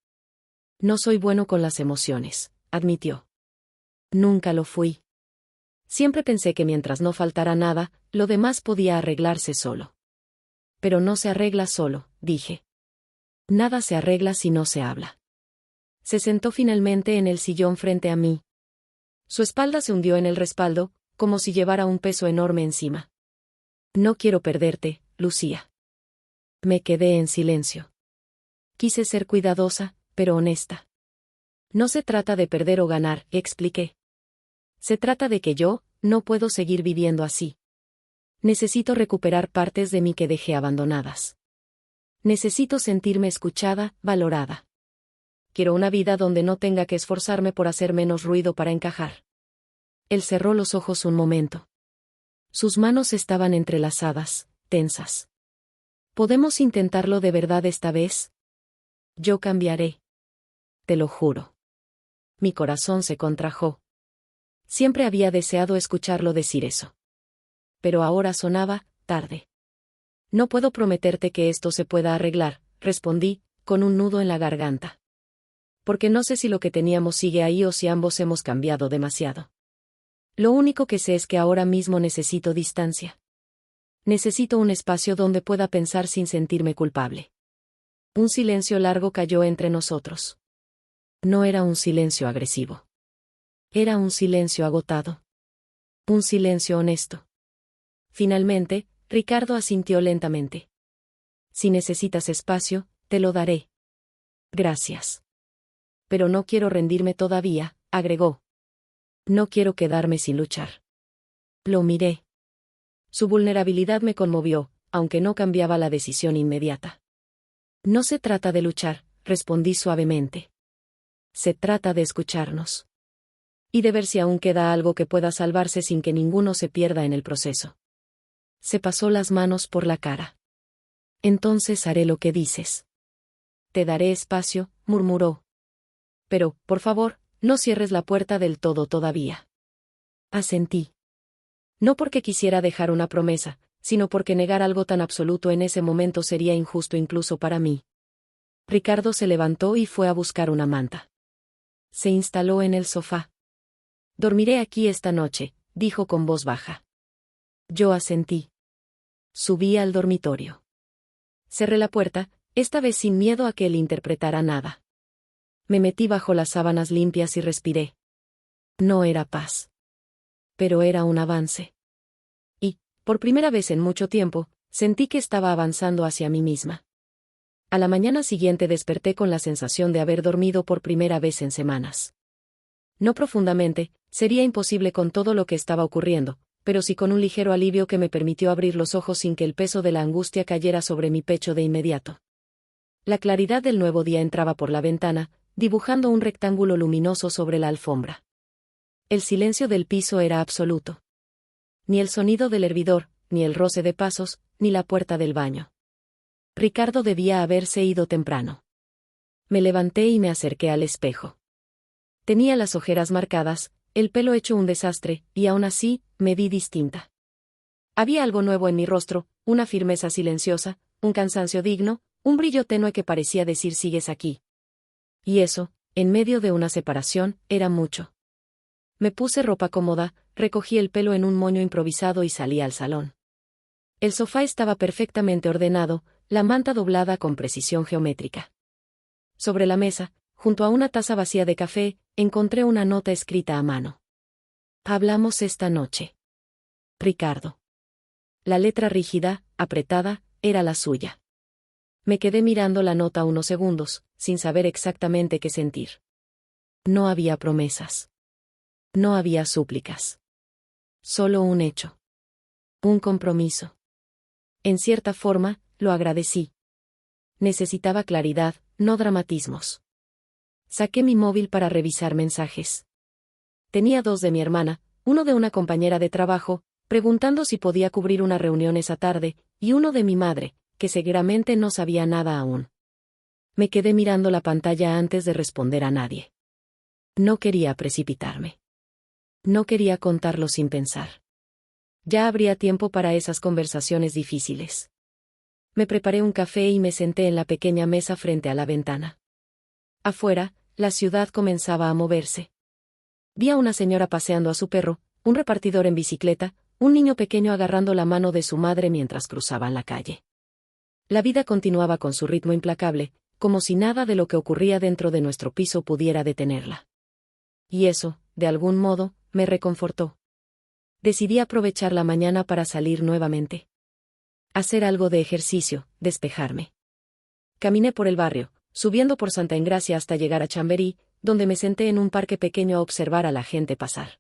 No soy bueno con las emociones, admitió. Nunca lo fui. Siempre pensé que mientras no faltara nada, lo demás podía arreglarse solo. Pero no se arregla solo, dije. Nada se arregla si no se habla. Se sentó finalmente en el sillón frente a mí. Su espalda se hundió en el respaldo, como si llevara un peso enorme encima. No quiero perderte, Lucía. Me quedé en silencio. Quise ser cuidadosa, pero honesta. No se trata de perder o ganar, expliqué. Se trata de que yo, no puedo seguir viviendo así. Necesito recuperar partes de mí que dejé abandonadas. Necesito sentirme escuchada, valorada. Quiero una vida donde no tenga que esforzarme por hacer menos ruido para encajar. Él cerró los ojos un momento. Sus manos estaban entrelazadas, tensas. ¿Podemos intentarlo de verdad esta vez? Yo cambiaré. Te lo juro. Mi corazón se contrajo. Siempre había deseado escucharlo decir eso. Pero ahora sonaba tarde. No puedo prometerte que esto se pueda arreglar, respondí, con un nudo en la garganta. Porque no sé si lo que teníamos sigue ahí o si ambos hemos cambiado demasiado. Lo único que sé es que ahora mismo necesito distancia. Necesito un espacio donde pueda pensar sin sentirme culpable. Un silencio largo cayó entre nosotros. No era un silencio agresivo. Era un silencio agotado. Un silencio honesto. Finalmente, Ricardo asintió lentamente. Si necesitas espacio, te lo daré. Gracias. Pero no quiero rendirme todavía, agregó. No quiero quedarme sin luchar. Lo miré. Su vulnerabilidad me conmovió, aunque no cambiaba la decisión inmediata. No se trata de luchar, respondí suavemente. Se trata de escucharnos. Y de ver si aún queda algo que pueda salvarse sin que ninguno se pierda en el proceso. Se pasó las manos por la cara. Entonces haré lo que dices. Te daré espacio, murmuró. Pero, por favor, no cierres la puerta del todo todavía. Asentí. No porque quisiera dejar una promesa, sino porque negar algo tan absoluto en ese momento sería injusto incluso para mí. Ricardo se levantó y fue a buscar una manta. Se instaló en el sofá. Dormiré aquí esta noche, dijo con voz baja. Yo asentí. Subí al dormitorio. Cerré la puerta, esta vez sin miedo a que él interpretara nada. Me metí bajo las sábanas limpias y respiré. No era paz. Pero era un avance. Y, por primera vez en mucho tiempo, sentí que estaba avanzando hacia mí misma. A la mañana siguiente desperté con la sensación de haber dormido por primera vez en semanas. No profundamente, sería imposible con todo lo que estaba ocurriendo, pero sí con un ligero alivio que me permitió abrir los ojos sin que el peso de la angustia cayera sobre mi pecho de inmediato. La claridad del nuevo día entraba por la ventana, dibujando un rectángulo luminoso sobre la alfombra. El silencio del piso era absoluto. Ni el sonido del hervidor, ni el roce de pasos, ni la puerta del baño. Ricardo debía haberse ido temprano. Me levanté y me acerqué al espejo. Tenía las ojeras marcadas, el pelo hecho un desastre, y aún así, me vi distinta. Había algo nuevo en mi rostro, una firmeza silenciosa, un cansancio digno, un brillo tenue que parecía decir sigues aquí. Y eso, en medio de una separación, era mucho. Me puse ropa cómoda, recogí el pelo en un moño improvisado y salí al salón. El sofá estaba perfectamente ordenado, la manta doblada con precisión geométrica. Sobre la mesa, junto a una taza vacía de café, encontré una nota escrita a mano. Hablamos esta noche. Ricardo. La letra rígida, apretada, era la suya. Me quedé mirando la nota unos segundos, sin saber exactamente qué sentir. No había promesas. No había súplicas. Solo un hecho. Un compromiso. En cierta forma, lo agradecí. Necesitaba claridad, no dramatismos. Saqué mi móvil para revisar mensajes. Tenía dos de mi hermana, uno de una compañera de trabajo, preguntando si podía cubrir una reunión esa tarde, y uno de mi madre, que seguramente no sabía nada aún. Me quedé mirando la pantalla antes de responder a nadie. No quería precipitarme. No quería contarlo sin pensar. Ya habría tiempo para esas conversaciones difíciles. Me preparé un café y me senté en la pequeña mesa frente a la ventana. Afuera, la ciudad comenzaba a moverse. Vi a una señora paseando a su perro, un repartidor en bicicleta, un niño pequeño agarrando la mano de su madre mientras cruzaban la calle. La vida continuaba con su ritmo implacable, como si nada de lo que ocurría dentro de nuestro piso pudiera detenerla. Y eso, de algún modo, me reconfortó. Decidí aprovechar la mañana para salir nuevamente. Hacer algo de ejercicio, despejarme. Caminé por el barrio, subiendo por Santa Engracia hasta llegar a Chamberí, donde me senté en un parque pequeño a observar a la gente pasar.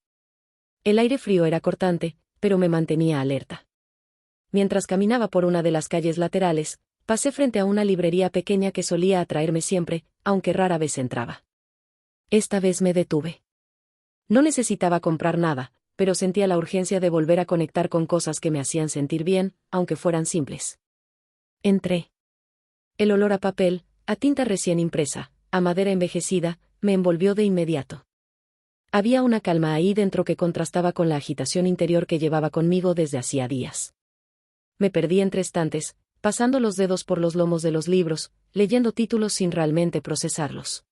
El aire frío era cortante, pero me mantenía alerta. Mientras caminaba por una de las calles laterales, pasé frente a una librería pequeña que solía atraerme siempre, aunque rara vez entraba. Esta vez me detuve. No necesitaba comprar nada, pero sentía la urgencia de volver a conectar con cosas que me hacían sentir bien, aunque fueran simples. Entré. El olor a papel, a tinta recién impresa, a madera envejecida, me envolvió de inmediato. Había una calma ahí dentro que contrastaba con la agitación interior que llevaba conmigo desde hacía días. Me perdí entre estantes, pasando los dedos por los lomos de los libros, leyendo títulos sin realmente procesarlos.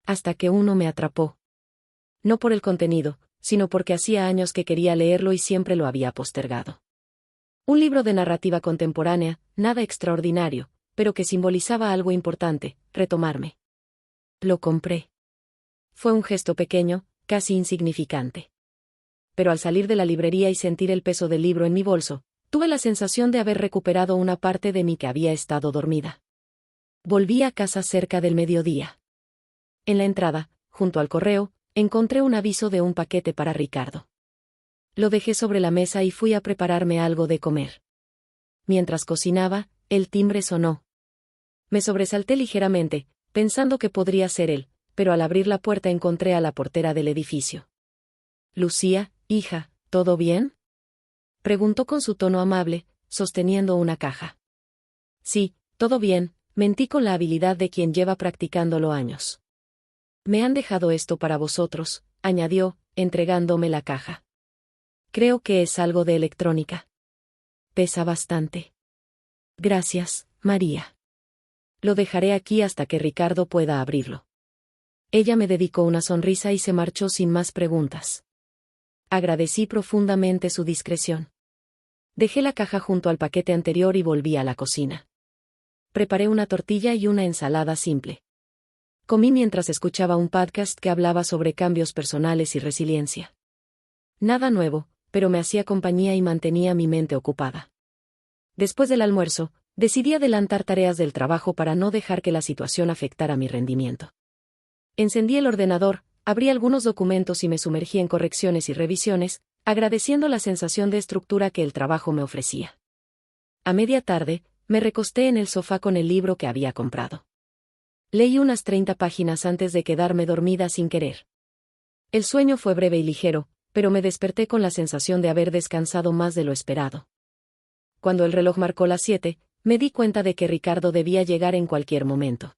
Hasta que uno me atrapó. No por el contenido, sino porque hacía años que quería leerlo y siempre lo había postergado. Un libro de narrativa contemporánea, nada extraordinario, pero que simbolizaba algo importante, retomarme. Lo compré. Fue un gesto pequeño, casi insignificante. Pero al salir de la librería y sentir el peso del libro en mi bolso, Tuve la sensación de haber recuperado una parte de mí que había estado dormida. Volví a casa cerca del mediodía. En la entrada, junto al correo, encontré un aviso de un paquete para Ricardo. Lo dejé sobre la mesa y fui a prepararme algo de comer. Mientras cocinaba, el timbre sonó. Me sobresalté ligeramente, pensando que podría ser él, pero al abrir la puerta encontré a la portera del edificio. «Lucía, hija, ¿todo bien?», preguntó con su tono amable, sosteniendo una caja. «Sí, todo bien», mentí con la habilidad de quien lleva practicándolo años. «Me han dejado esto para vosotros», añadió, entregándome la caja. «Creo que es algo de electrónica. Pesa bastante». «Gracias, María. Lo dejaré aquí hasta que Ricardo pueda abrirlo». Ella me dedicó una sonrisa y se marchó sin más preguntas. Agradecí profundamente su discreción. Dejé la caja junto al paquete anterior y volví a la cocina. Preparé una tortilla y una ensalada simple. Comí mientras escuchaba un podcast que hablaba sobre cambios personales y resiliencia. Nada nuevo, pero me hacía compañía y mantenía mi mente ocupada. Después del almuerzo, decidí adelantar tareas del trabajo para no dejar que la situación afectara mi rendimiento. Encendí el ordenador, abrí algunos documentos y me sumergí en correcciones y revisiones, agradeciendo la sensación de estructura que el trabajo me ofrecía. A media tarde, me recosté en el sofá con el libro que había comprado. Leí unas 30 páginas antes de quedarme dormida sin querer. El sueño fue breve y ligero, pero me desperté con la sensación de haber descansado más de lo esperado. Cuando el reloj marcó las 7, me di cuenta de que Ricardo debía llegar en cualquier momento.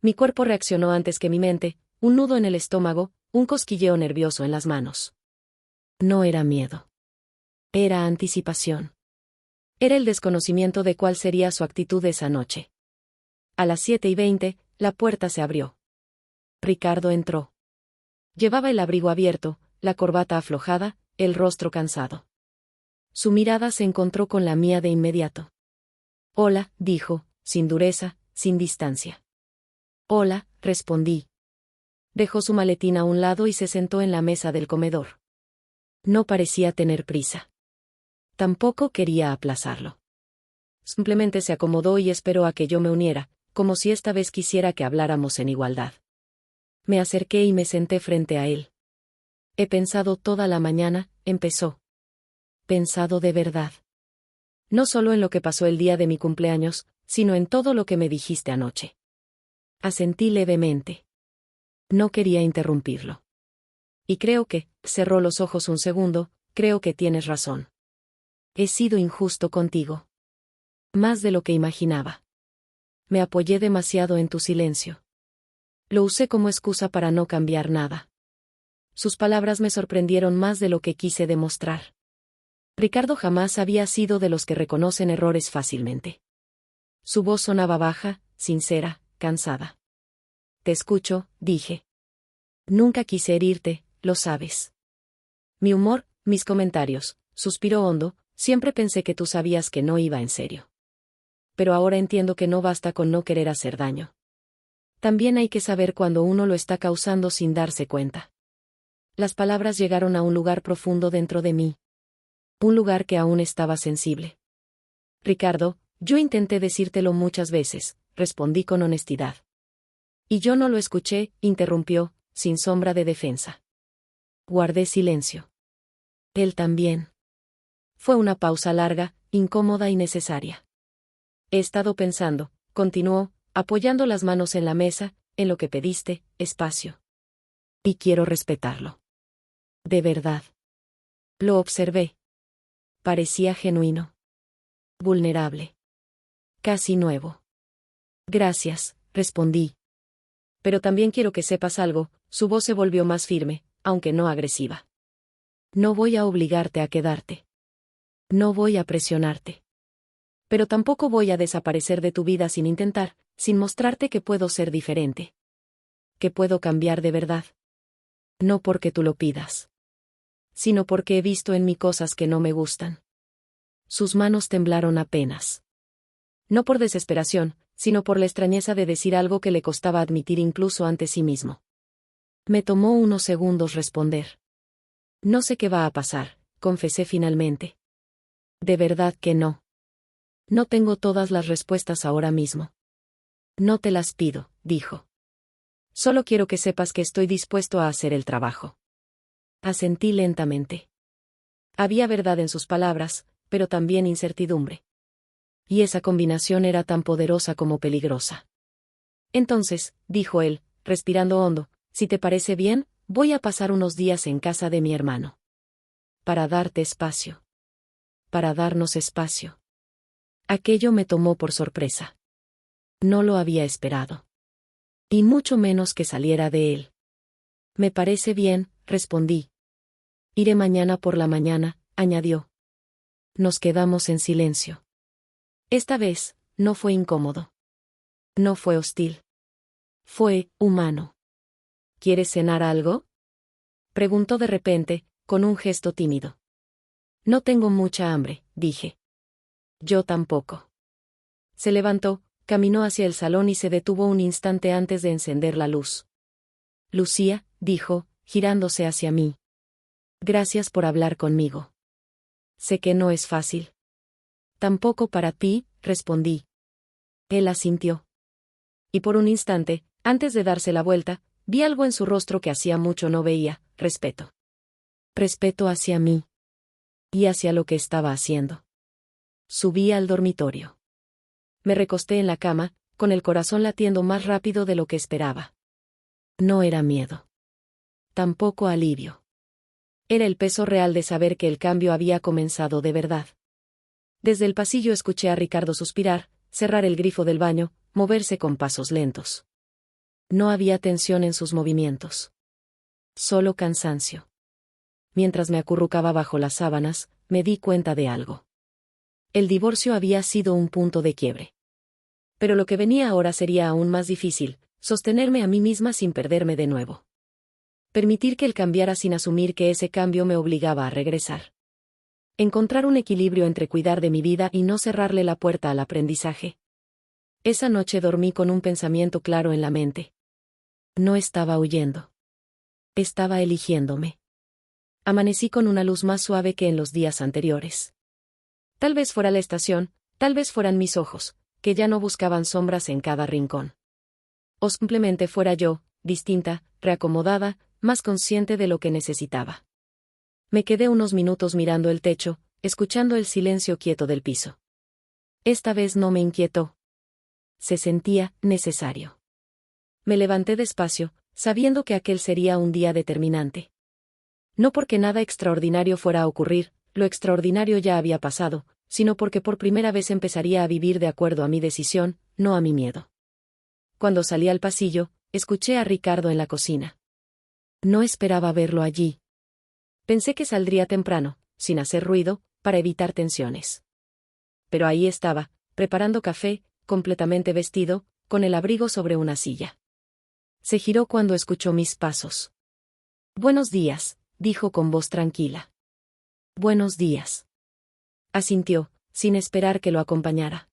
Mi cuerpo reaccionó antes que mi mente, un nudo en el estómago, un cosquilleo nervioso en las manos. No era miedo. Era anticipación. Era el desconocimiento de cuál sería su actitud esa noche. A las 7:20, la puerta se abrió. Ricardo entró. Llevaba el abrigo abierto, la corbata aflojada, el rostro cansado. Su mirada se encontró con la mía de inmediato. «Hola», dijo, sin dureza, sin distancia. «Hola», respondí. Dejó su maletín a un lado y se sentó en la mesa del comedor. No parecía tener prisa. Tampoco quería aplazarlo. Simplemente se acomodó y esperó a que yo me uniera, como si esta vez quisiera que habláramos en igualdad. Me acerqué y me senté frente a él. «He pensado toda la mañana», empezó. «Pensado de verdad. No solo en lo que pasó el día de mi cumpleaños, sino en todo lo que me dijiste anoche». Asentí levemente. No quería interrumpirlo. «Y creo que», cerró los ojos un segundo, «creo que tienes razón. He sido injusto contigo. Más de lo que imaginaba. Me apoyé demasiado en tu silencio. Lo usé como excusa para no cambiar nada». Sus palabras me sorprendieron más de lo que quise demostrar. Ricardo jamás había sido de los que reconocen errores fácilmente. Su voz sonaba baja, sincera, cansada. «Te escucho», dije. «Nunca quise herirte, lo sabes. Mi humor, mis comentarios», suspiró hondo, «siempre pensé que tú sabías que no iba en serio. Pero ahora entiendo que no basta con no querer hacer daño. También hay que saber cuando uno lo está causando sin darse cuenta». Las palabras llegaron a un lugar profundo dentro de mí. Un lugar que aún estaba sensible. «Ricardo, yo intenté decírtelo muchas veces», respondí con honestidad. «Y yo no lo escuché», interrumpió, sin sombra de defensa. Guardé silencio. Él también. Fue una pausa larga, incómoda y necesaria. «He estado pensando», continuó, apoyando las manos en la mesa, «en lo que pediste, espacio. Y quiero respetarlo. De verdad». Lo observé. Parecía genuino. Vulnerable. Casi nuevo. «Gracias», respondí. «Pero también quiero que sepas algo», su voz se volvió más firme, aunque no agresiva. «No voy a obligarte a quedarte. No voy a presionarte. Pero tampoco voy a desaparecer de tu vida sin intentar, sin mostrarte que puedo ser diferente. Que puedo cambiar de verdad. No porque tú lo pidas. Sino porque he visto en mí cosas que no me gustan». Sus manos temblaron apenas. No por desesperación, sino por la extrañeza de decir algo que le costaba admitir incluso ante sí mismo. Me tomó unos segundos responder. «No sé qué va a pasar», confesé finalmente. De verdad que no. No tengo todas las respuestas ahora mismo. No te las pido, dijo. Solo quiero que sepas que estoy dispuesto a hacer el trabajo. Asentí lentamente. Había verdad en sus palabras, pero también incertidumbre. Y esa combinación era tan poderosa como peligrosa. Entonces, dijo él, respirando hondo, si te parece bien, voy a pasar unos días en casa de mi hermano. Para darte espacio. Para darnos espacio. Aquello me tomó por sorpresa. No lo había esperado. Y mucho menos que saliera de él. Me parece bien, respondí. Iré mañana por la mañana, añadió. Nos quedamos en silencio. Esta vez, no fue incómodo. No fue hostil. Fue humano. ¿Quieres cenar algo? Preguntó de repente, con un gesto tímido. No tengo mucha hambre, dije. Yo tampoco. Se levantó, caminó hacia el salón y se detuvo un instante antes de encender la luz. Lucía, dijo, girándose hacia mí. Gracias por hablar conmigo. Sé que no es fácil. Tampoco para ti, respondí. Él asintió. Y por un instante, antes de darse la vuelta, vi algo en su rostro que hacía mucho no veía, respeto. Respeto hacia mí. Y hacia lo que estaba haciendo. Subí al dormitorio. Me recosté en la cama, con el corazón latiendo más rápido de lo que esperaba. No era miedo. Tampoco alivio. Era el peso real de saber que el cambio había comenzado de verdad. Desde el pasillo escuché a Ricardo suspirar, cerrar el grifo del baño, moverse con pasos lentos. No había tensión en sus movimientos. Solo cansancio. Mientras me acurrucaba bajo las sábanas, me di cuenta de algo. El divorcio había sido un punto de quiebre. Pero lo que venía ahora sería aún más difícil, sostenerme a mí misma sin perderme de nuevo. Permitir que él cambiara sin asumir que ese cambio me obligaba a regresar. Encontrar un equilibrio entre cuidar de mi vida y no cerrarle la puerta al aprendizaje. Esa noche dormí con un pensamiento claro en la mente. No estaba huyendo. Estaba eligiéndome. Amanecí con una luz más suave que en los días anteriores. Tal vez fuera la estación, tal vez fueran mis ojos, que ya no buscaban sombras en cada rincón. O simplemente fuera yo, distinta, reacomodada, más consciente de lo que necesitaba. Me quedé unos minutos mirando el techo, escuchando el silencio quieto del piso. Esta vez no me inquietó. Se sentía necesario. Me levanté despacio, sabiendo que aquel sería un día determinante. No porque nada extraordinario fuera a ocurrir, lo extraordinario ya había pasado, sino porque por primera vez empezaría a vivir de acuerdo a mi decisión, no a mi miedo. Cuando salí al pasillo, escuché a Ricardo en la cocina. No esperaba verlo allí. Pensé que saldría temprano, sin hacer ruido, para evitar tensiones. Pero ahí estaba, preparando café, completamente vestido, con el abrigo sobre una silla. Se giró cuando escuchó mis pasos. Buenos días, dijo con voz tranquila. Buenos días. Asintió, sin esperar que lo acompañara.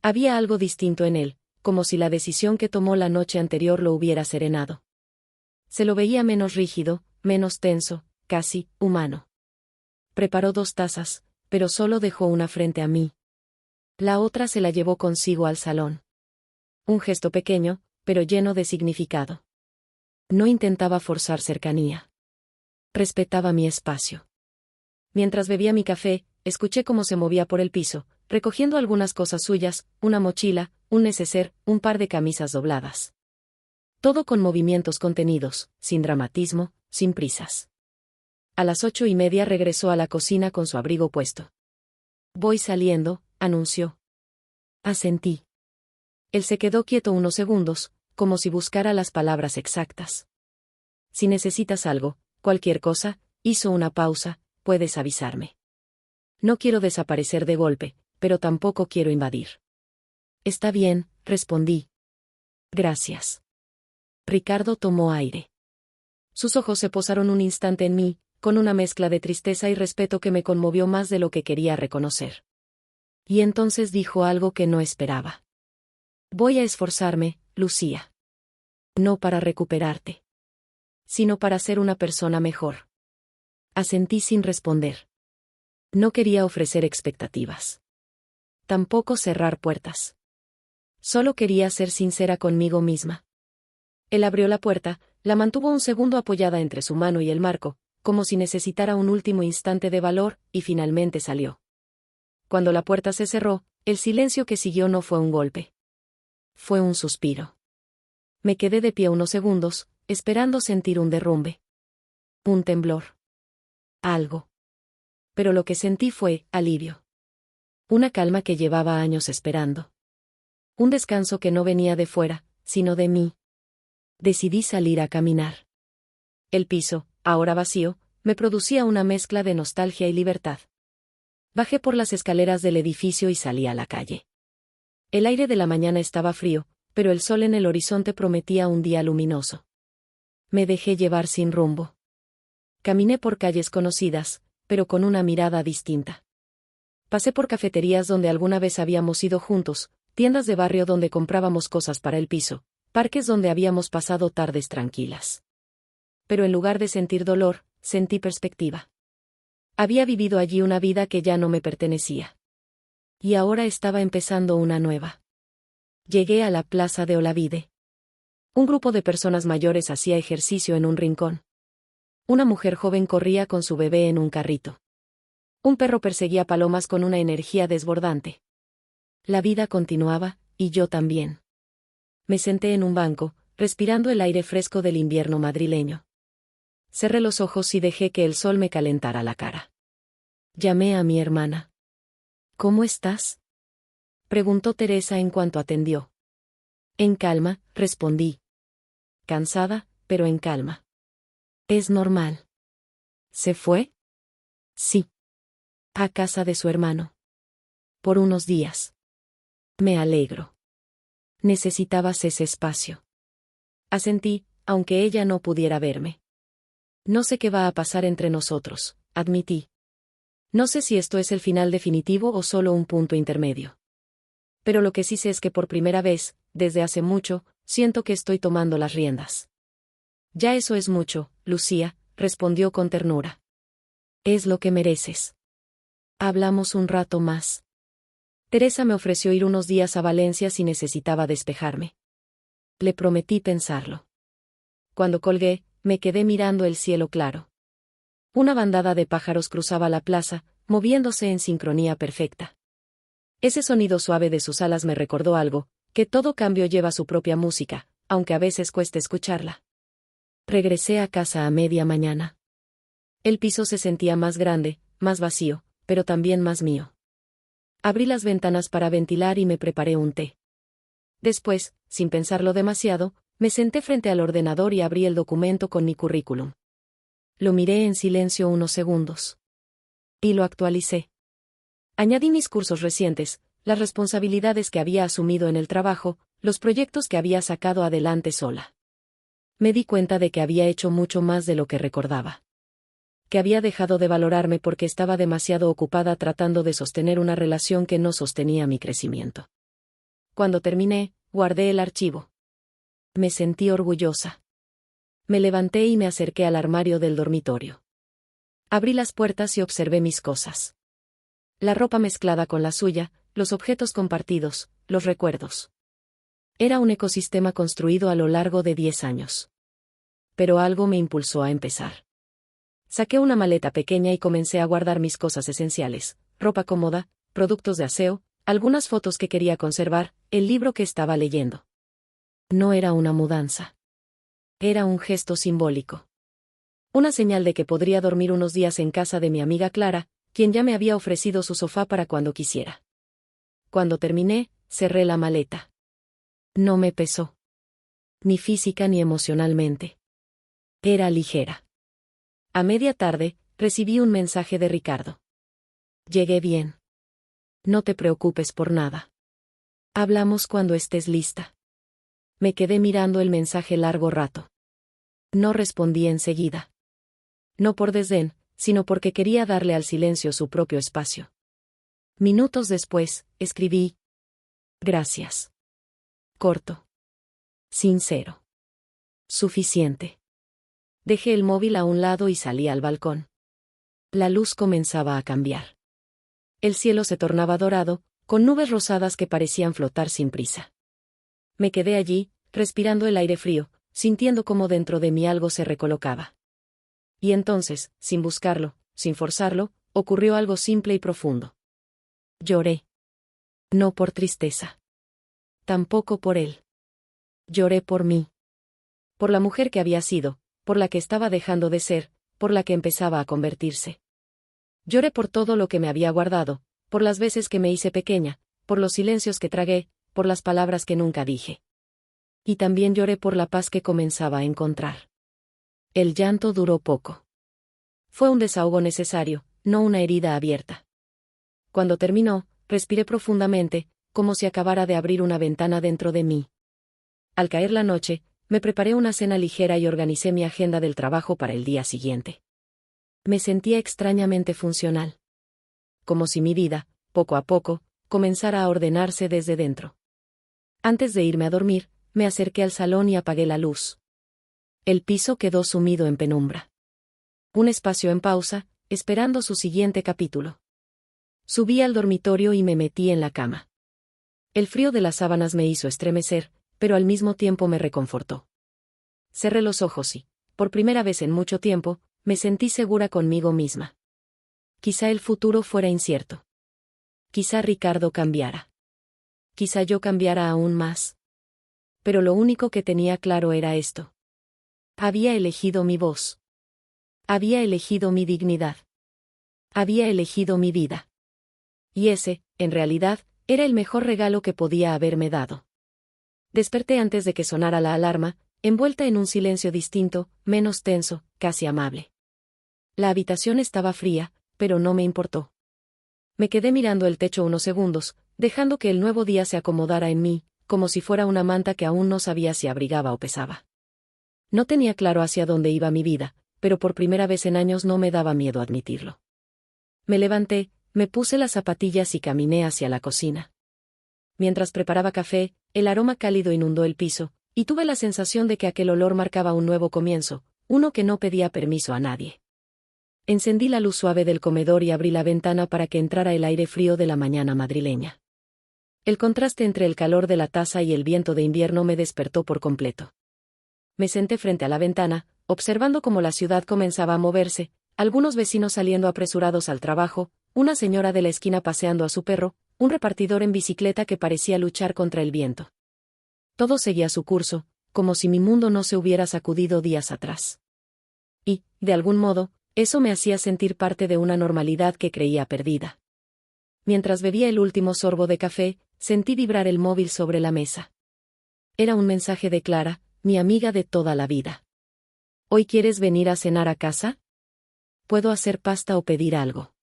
Había algo distinto en él, como si la decisión que tomó la noche anterior lo hubiera serenado. Se lo veía menos rígido, menos tenso, casi humano. Preparó 2 tazas, pero solo dejó una frente a mí. La otra se la llevó consigo al salón. Un gesto pequeño, pero lleno de significado. No intentaba forzar cercanía. Respetaba mi espacio. Mientras bebía mi café, escuché cómo se movía por el piso, recogiendo algunas cosas suyas, una mochila, un neceser, un par de camisas dobladas. Todo con movimientos contenidos, sin dramatismo, sin prisas. A las 8:30 regresó a la cocina con su abrigo puesto. Voy saliendo, anunció. Asentí. Él se quedó quieto unos segundos, como si buscara las palabras exactas. Si necesitas algo, cualquier cosa, hizo una pausa, puedes avisarme. No quiero desaparecer de golpe, pero tampoco quiero invadir. Está bien, respondí. Gracias. Ricardo tomó aire. Sus ojos se posaron un instante en mí, con una mezcla de tristeza y respeto que me conmovió más de lo que quería reconocer. Y entonces dijo algo que no esperaba. Voy a esforzarme, Lucía. No para recuperarte, sino para ser una persona mejor. Asentí sin responder. No quería ofrecer expectativas. Tampoco cerrar puertas. Solo quería ser sincera conmigo misma. Él abrió la puerta, la mantuvo un segundo apoyada entre su mano y el marco, como si necesitara un último instante de valor, y finalmente salió. Cuando la puerta se cerró, el silencio que siguió no fue un golpe. Fue un suspiro. Me quedé de pie unos segundos, esperando sentir un derrumbe. Un temblor. Algo. Pero lo que sentí fue alivio. Una calma que llevaba años esperando. Un descanso que no venía de fuera, sino de mí. Decidí salir a caminar. El piso, ahora vacío, me producía una mezcla de nostalgia y libertad. Bajé por las escaleras del edificio y salí a la calle. El aire de la mañana estaba frío, pero el sol en el horizonte prometía un día luminoso. Me dejé llevar sin rumbo. Caminé por calles conocidas, pero con una mirada distinta. Pasé por cafeterías donde alguna vez habíamos ido juntos, tiendas de barrio donde comprábamos cosas para el piso, parques donde habíamos pasado tardes tranquilas. Pero en lugar de sentir dolor, sentí perspectiva. Había vivido allí una vida que ya no me pertenecía. Y ahora estaba empezando una nueva. Llegué a la plaza de Olavide. Un grupo de personas mayores hacía ejercicio en un rincón. Una mujer joven corría con su bebé en un carrito. Un perro perseguía palomas con una energía desbordante. La vida continuaba, y yo también. Me senté en un banco, respirando el aire fresco del invierno madrileño. Cerré los ojos y dejé que el sol me calentara la cara. Llamé a mi hermana. ¿Cómo estás?, preguntó Teresa en cuanto atendió. En calma, respondí. Cansada, pero en calma. Es normal. ¿Se fue? Sí. A casa de su hermano. Por unos días. Me alegro. Necesitabas ese espacio. Asentí, aunque ella no pudiera verme. No sé qué va a pasar entre nosotros, admití. No sé si esto es el final definitivo o solo un punto intermedio. Pero lo que sí sé es que por primera vez, desde hace mucho, siento que estoy tomando las riendas. Ya eso es mucho, Lucía, respondió con ternura. Es lo que mereces. Hablamos un rato más. Teresa me ofreció ir unos días a Valencia si necesitaba despejarme. Le prometí pensarlo. Cuando colgué, me quedé mirando el cielo claro. Una bandada de pájaros cruzaba la plaza, moviéndose en sincronía perfecta. Ese sonido suave de sus alas me recordó algo, que todo cambio lleva su propia música, aunque a veces cueste escucharla. Regresé a casa a media mañana. El piso se sentía más grande, más vacío, pero también más mío. Abrí las ventanas para ventilar y me preparé un té. Después, sin pensarlo demasiado, me senté frente al ordenador y abrí el documento con mi currículum. Lo miré en silencio unos segundos. Y lo actualicé. Añadí mis cursos recientes, las responsabilidades que había asumido en el trabajo, los proyectos que había sacado adelante sola. Me di cuenta de que había hecho mucho más de lo que recordaba. Que había dejado de valorarme porque estaba demasiado ocupada tratando de sostener una relación que no sostenía mi crecimiento. Cuando terminé, guardé el archivo. Me sentí orgullosa. Me levanté y me acerqué al armario del dormitorio. Abrí las puertas y observé mis cosas. La ropa mezclada con la suya, los objetos compartidos, los recuerdos. Era un ecosistema construido a lo largo de 10 años. Pero algo me impulsó a empezar. Saqué una maleta pequeña y comencé a guardar mis cosas esenciales, ropa cómoda, productos de aseo, algunas fotos que quería conservar, el libro que estaba leyendo. No era una mudanza. Era un gesto simbólico. Una señal de que podría dormir unos días en casa de mi amiga Clara, quien ya me había ofrecido su sofá para cuando quisiera. Cuando terminé, cerré la maleta. No me pesó. Ni física ni emocionalmente. Era ligera. A media tarde, recibí un mensaje de Ricardo. Llegué bien. No te preocupes por nada. Hablamos cuando estés lista. Me quedé mirando el mensaje largo rato. No respondí enseguida. No por desdén, sino porque quería darle al silencio su propio espacio. Minutos después, escribí. Gracias. Corto. Sincero. Suficiente. Dejé el móvil a un lado y salí al balcón. La luz comenzaba a cambiar. el cielo se tornaba dorado, con nubes rosadas que parecían flotar sin prisa. Me quedé allí, respirando el aire frío, sintiendo cómo dentro de mí algo se recolocaba. Y entonces, sin buscarlo, sin forzarlo, ocurrió algo simple y profundo. Lloré. No por tristeza. Tampoco por él. Lloré por mí. Por la mujer que había sido, por la que estaba dejando de ser, por la que empezaba a convertirse. Lloré por todo lo que me había guardado, por las veces que me hice pequeña, por los silencios que tragué, por las palabras que nunca dije. Y también lloré por la paz que comenzaba a encontrar. El llanto duró poco. Fue un desahogo necesario, no una herida abierta. Cuando terminó, respiré profundamente, como si acabara de abrir una ventana dentro de mí. Al caer la noche, me preparé una cena ligera y organicé mi agenda del trabajo para el día siguiente. Me sentía extrañamente funcional. Como si mi vida, poco a poco, comenzara a ordenarse desde dentro. Antes de irme a dormir, me acerqué al salón y apagué la luz. El piso quedó sumido en penumbra. Un espacio en pausa, esperando su siguiente capítulo. Subí al dormitorio y me metí en la cama. El frío de las sábanas me hizo estremecer, pero al mismo tiempo me reconfortó. Cerré los ojos y, por primera vez en mucho tiempo, me sentí segura conmigo misma. Quizá el futuro fuera incierto. Quizá Ricardo cambiara. Quizá yo cambiara aún más. Pero lo único que tenía claro era esto. Había elegido mi voz. Había elegido mi dignidad. Había elegido mi vida. Y ese, en realidad, era el mejor regalo que podía haberme dado. Desperté antes de que sonara la alarma, envuelta en un silencio distinto, menos tenso, casi amable. La habitación estaba fría, pero no me importó. Me quedé mirando el techo unos segundos, dejando que el nuevo día se acomodara en mí, como si fuera una manta que aún no sabía si abrigaba o pesaba. No tenía claro hacia dónde iba mi vida, pero por primera vez en años no me daba miedo admitirlo. Me levanté, me puse las zapatillas y caminé hacia la cocina. Mientras preparaba café, el aroma cálido inundó el piso, y tuve la sensación de que aquel olor marcaba un nuevo comienzo, uno que no pedía permiso a nadie. Encendí la luz suave del comedor y abrí la ventana para que entrara el aire frío de la mañana madrileña. El contraste entre el calor de la taza y el viento de invierno me despertó por completo. Me senté frente a la ventana, observando cómo la ciudad comenzaba a moverse, algunos vecinos saliendo apresurados al trabajo, una señora de la esquina paseando a su perro, un repartidor en bicicleta que parecía luchar contra el viento. Todo seguía su curso, como si mi mundo no se hubiera sacudido días atrás. Y, de algún modo, eso me hacía sentir parte de una normalidad que creía perdida. Mientras bebía el último sorbo de café, sentí vibrar el móvil sobre la mesa. Era un mensaje de Clara, mi amiga de toda la vida. ¿Hoy quieres venir a cenar a casa? Puedo hacer pasta o pedir algo.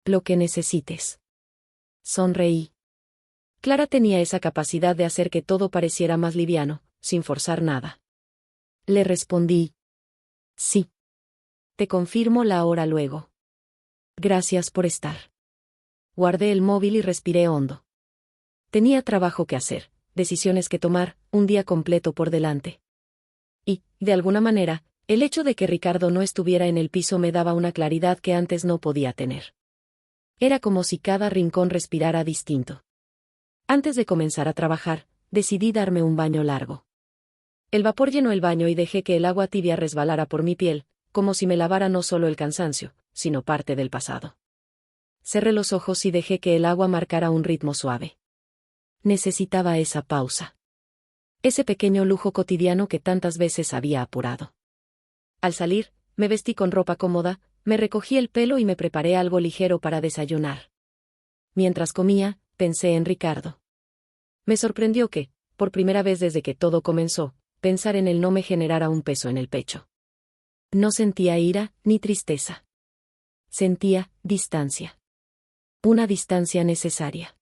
Lo que necesites. Sonreí. Clara tenía esa capacidad de hacer que todo pareciera más liviano, sin forzar nada. Le respondí. Sí. Te confirmo la hora luego. Gracias por estar. Guardé el móvil y respiré hondo. Tenía trabajo que hacer, decisiones que tomar, un día completo por delante. Y, de alguna manera, el hecho de que Ricardo no estuviera en el piso me daba una claridad que antes no podía tener. Era como si cada rincón respirara distinto. Antes de comenzar a trabajar, decidí darme un baño largo. El vapor llenó el baño y dejé que el agua tibia resbalara por mi piel, como si me lavara no solo el cansancio, sino parte del pasado. Cerré los ojos y dejé que el agua marcara un ritmo suave. Necesitaba esa pausa. Ese pequeño lujo cotidiano que tantas veces había apurado. Al salir, me vestí con ropa cómoda, me recogí el pelo y me preparé algo ligero para desayunar. Mientras comía, pensé en Ricardo. Me sorprendió que, por primera vez desde que todo comenzó, pensar en él no me generara un peso en el pecho. No sentía ira, ni tristeza. Sentía distancia. Una distancia necesaria.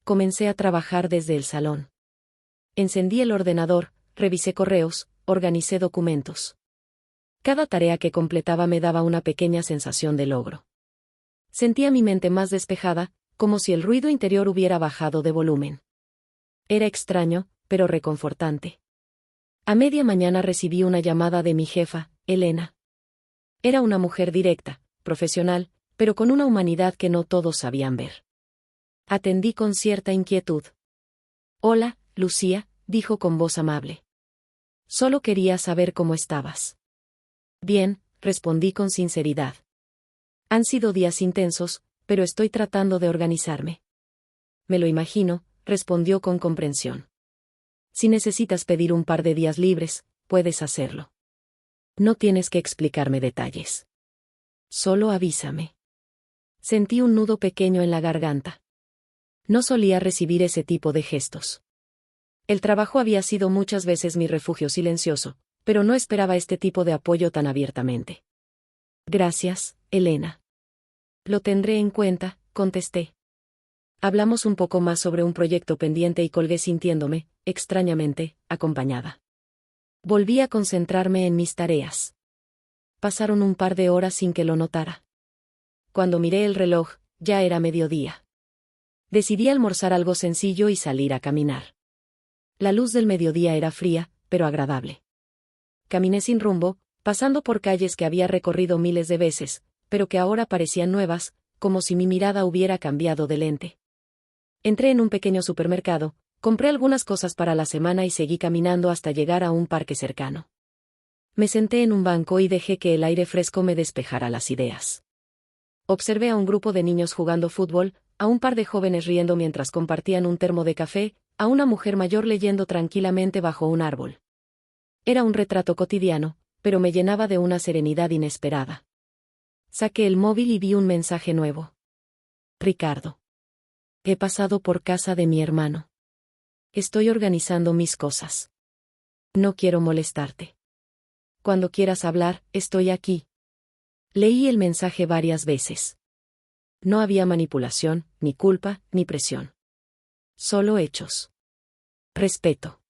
Comencé a trabajar desde el salón. Encendí el ordenador, revisé correos, organicé documentos. Cada tarea que completaba me daba una pequeña sensación de logro. Sentía mi mente más despejada, como si el ruido interior hubiera bajado de volumen. Era extraño, pero reconfortante. A media mañana recibí una llamada de mi jefa, Elena. Era una mujer directa, profesional, pero con una humanidad que no todos sabían ver. Atendí con cierta inquietud. «Hola, Lucía», dijo con voz amable. «Solo quería saber cómo estabas». «Bien», respondí con sinceridad. «Han sido días intensos, pero estoy tratando de organizarme». «Me lo imagino», respondió con comprensión. «Si necesitas pedir un par de días libres, puedes hacerlo. No tienes que explicarme detalles. Solo avísame». Sentí un nudo pequeño en la garganta. No solía recibir ese tipo de gestos. El trabajo había sido muchas veces mi refugio silencioso, pero no esperaba este tipo de apoyo tan abiertamente. «Gracias, Elena». «Lo tendré en cuenta», contesté. Hablamos un poco más sobre un proyecto pendiente y colgué sintiéndome, extrañamente, acompañada. Volví a concentrarme en mis tareas. Pasaron un par de horas sin que lo notara. Cuando miré el reloj, ya era mediodía. Decidí almorzar algo sencillo y salir a caminar. La luz del mediodía era fría, pero agradable. Caminé sin rumbo, pasando por calles que había recorrido miles de veces, pero que ahora parecían nuevas, como si mi mirada hubiera cambiado de lente. Entré en un pequeño supermercado, compré algunas cosas para la semana y seguí caminando hasta llegar a un parque cercano. Me senté en un banco y dejé que el aire fresco me despejara las ideas. Observé a un grupo de niños jugando fútbol, a un par de jóvenes riendo mientras compartían un termo de café, a una mujer mayor leyendo tranquilamente bajo un árbol. Era un retrato cotidiano, pero me llenaba de una serenidad inesperada. Saqué el móvil y vi un mensaje nuevo. «Ricardo. He pasado por casa de mi hermano. Estoy organizando mis cosas. No quiero molestarte. Cuando quieras hablar, estoy aquí». Leí el mensaje varias veces. No había manipulación, ni culpa, ni presión. Solo hechos. Respeto.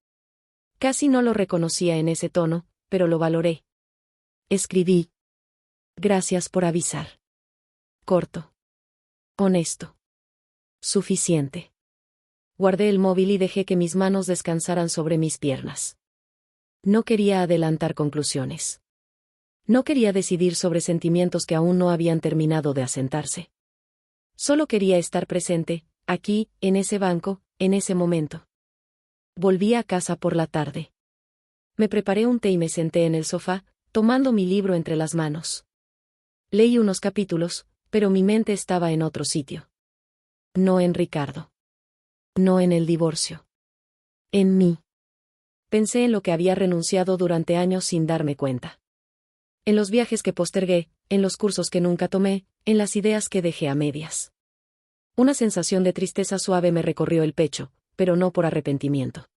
Casi no lo reconocía en ese tono, pero lo valoré. Escribí: «Gracias por avisar». Corto. Honesto. Suficiente. Guardé el móvil y dejé que mis manos descansaran sobre mis piernas. No quería adelantar conclusiones. No quería decidir sobre sentimientos que aún no habían terminado de asentarse. Solo quería estar presente, aquí, en ese banco, en ese momento. Volví a casa por la tarde. Me preparé un té y me senté en el sofá, tomando mi libro entre las manos. Leí unos capítulos, pero mi mente estaba en otro sitio. No en Ricardo. No en el divorcio. En mí. Pensé en lo que había renunciado durante años sin darme cuenta. En los viajes que postergué, en los cursos que nunca tomé, en las ideas que dejé a medias. Una sensación de tristeza suave me recorrió el pecho, pero no por arrepentimiento.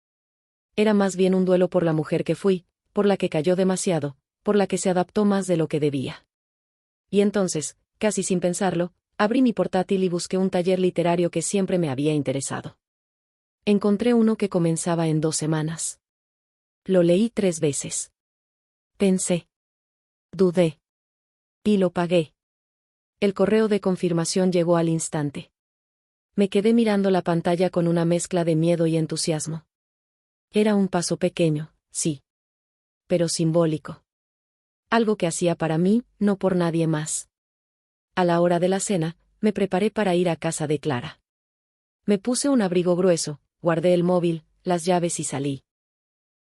Era más bien un duelo por la mujer que fui, por la que cayó demasiado, por la que se adaptó más de lo que debía. Y entonces, casi sin pensarlo, abrí mi portátil y busqué un taller literario que siempre me había interesado. Encontré uno que comenzaba en 2 semanas. Lo leí 3 veces. Pensé. Dudé. Y lo pagué. El correo de confirmación llegó al instante. Me quedé mirando la pantalla con una mezcla de miedo y entusiasmo. Era un paso pequeño, sí. Pero simbólico. Algo que hacía para mí, no por nadie más. A la hora de la cena, me preparé para ir a casa de Clara. Me puse un abrigo grueso, guardé el móvil, las llaves y salí.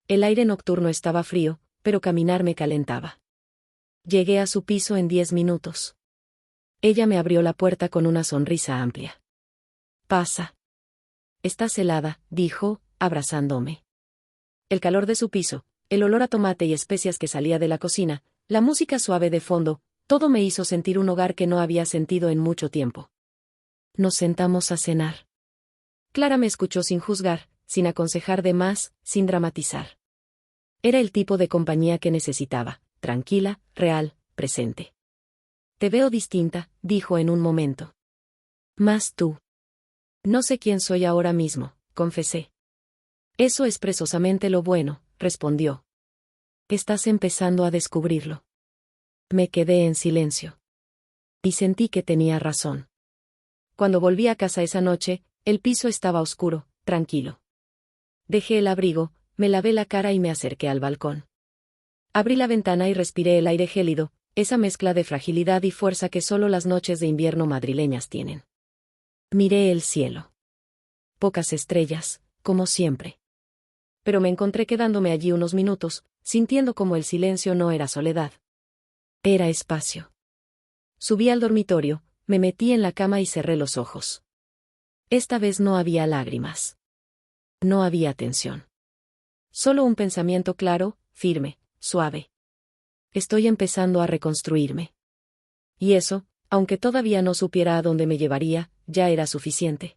El aire nocturno estaba frío, pero caminar me calentaba. Llegué a su piso en 10 minutos. Ella me abrió la puerta con una sonrisa amplia. «Pasa». «Estás helada», dijo, abrazándome. El calor de su piso, el olor a tomate y especias que salía de la cocina, la música suave de fondo, todo me hizo sentir un hogar que no había sentido en mucho tiempo. Nos sentamos a cenar. Clara me escuchó sin juzgar, sin aconsejar de más, sin dramatizar. Era el tipo de compañía que necesitaba, tranquila, real, presente. «Te veo distinta», dijo en un momento. «Más tú». «No sé quién soy ahora mismo», confesé. «Eso es precisamente lo bueno», respondió. «Estás empezando a descubrirlo». Me quedé en silencio. Y sentí que tenía razón. Cuando volví a casa esa noche, el piso estaba oscuro, tranquilo. Dejé el abrigo, me lavé la cara y me acerqué al balcón. Abrí la ventana y respiré el aire gélido, esa mezcla de fragilidad y fuerza que solo las noches de invierno madrileñas tienen. Miré el cielo. Pocas estrellas, como siempre. Pero me encontré quedándome allí unos minutos, sintiendo como el silencio no era soledad. Era espacio. Subí al dormitorio, me metí en la cama y cerré los ojos. Esta vez no había lágrimas. No había tensión. Solo un pensamiento claro, firme, suave. Estoy empezando a reconstruirme. Y eso, aunque todavía no supiera a dónde me llevaría, ya era suficiente.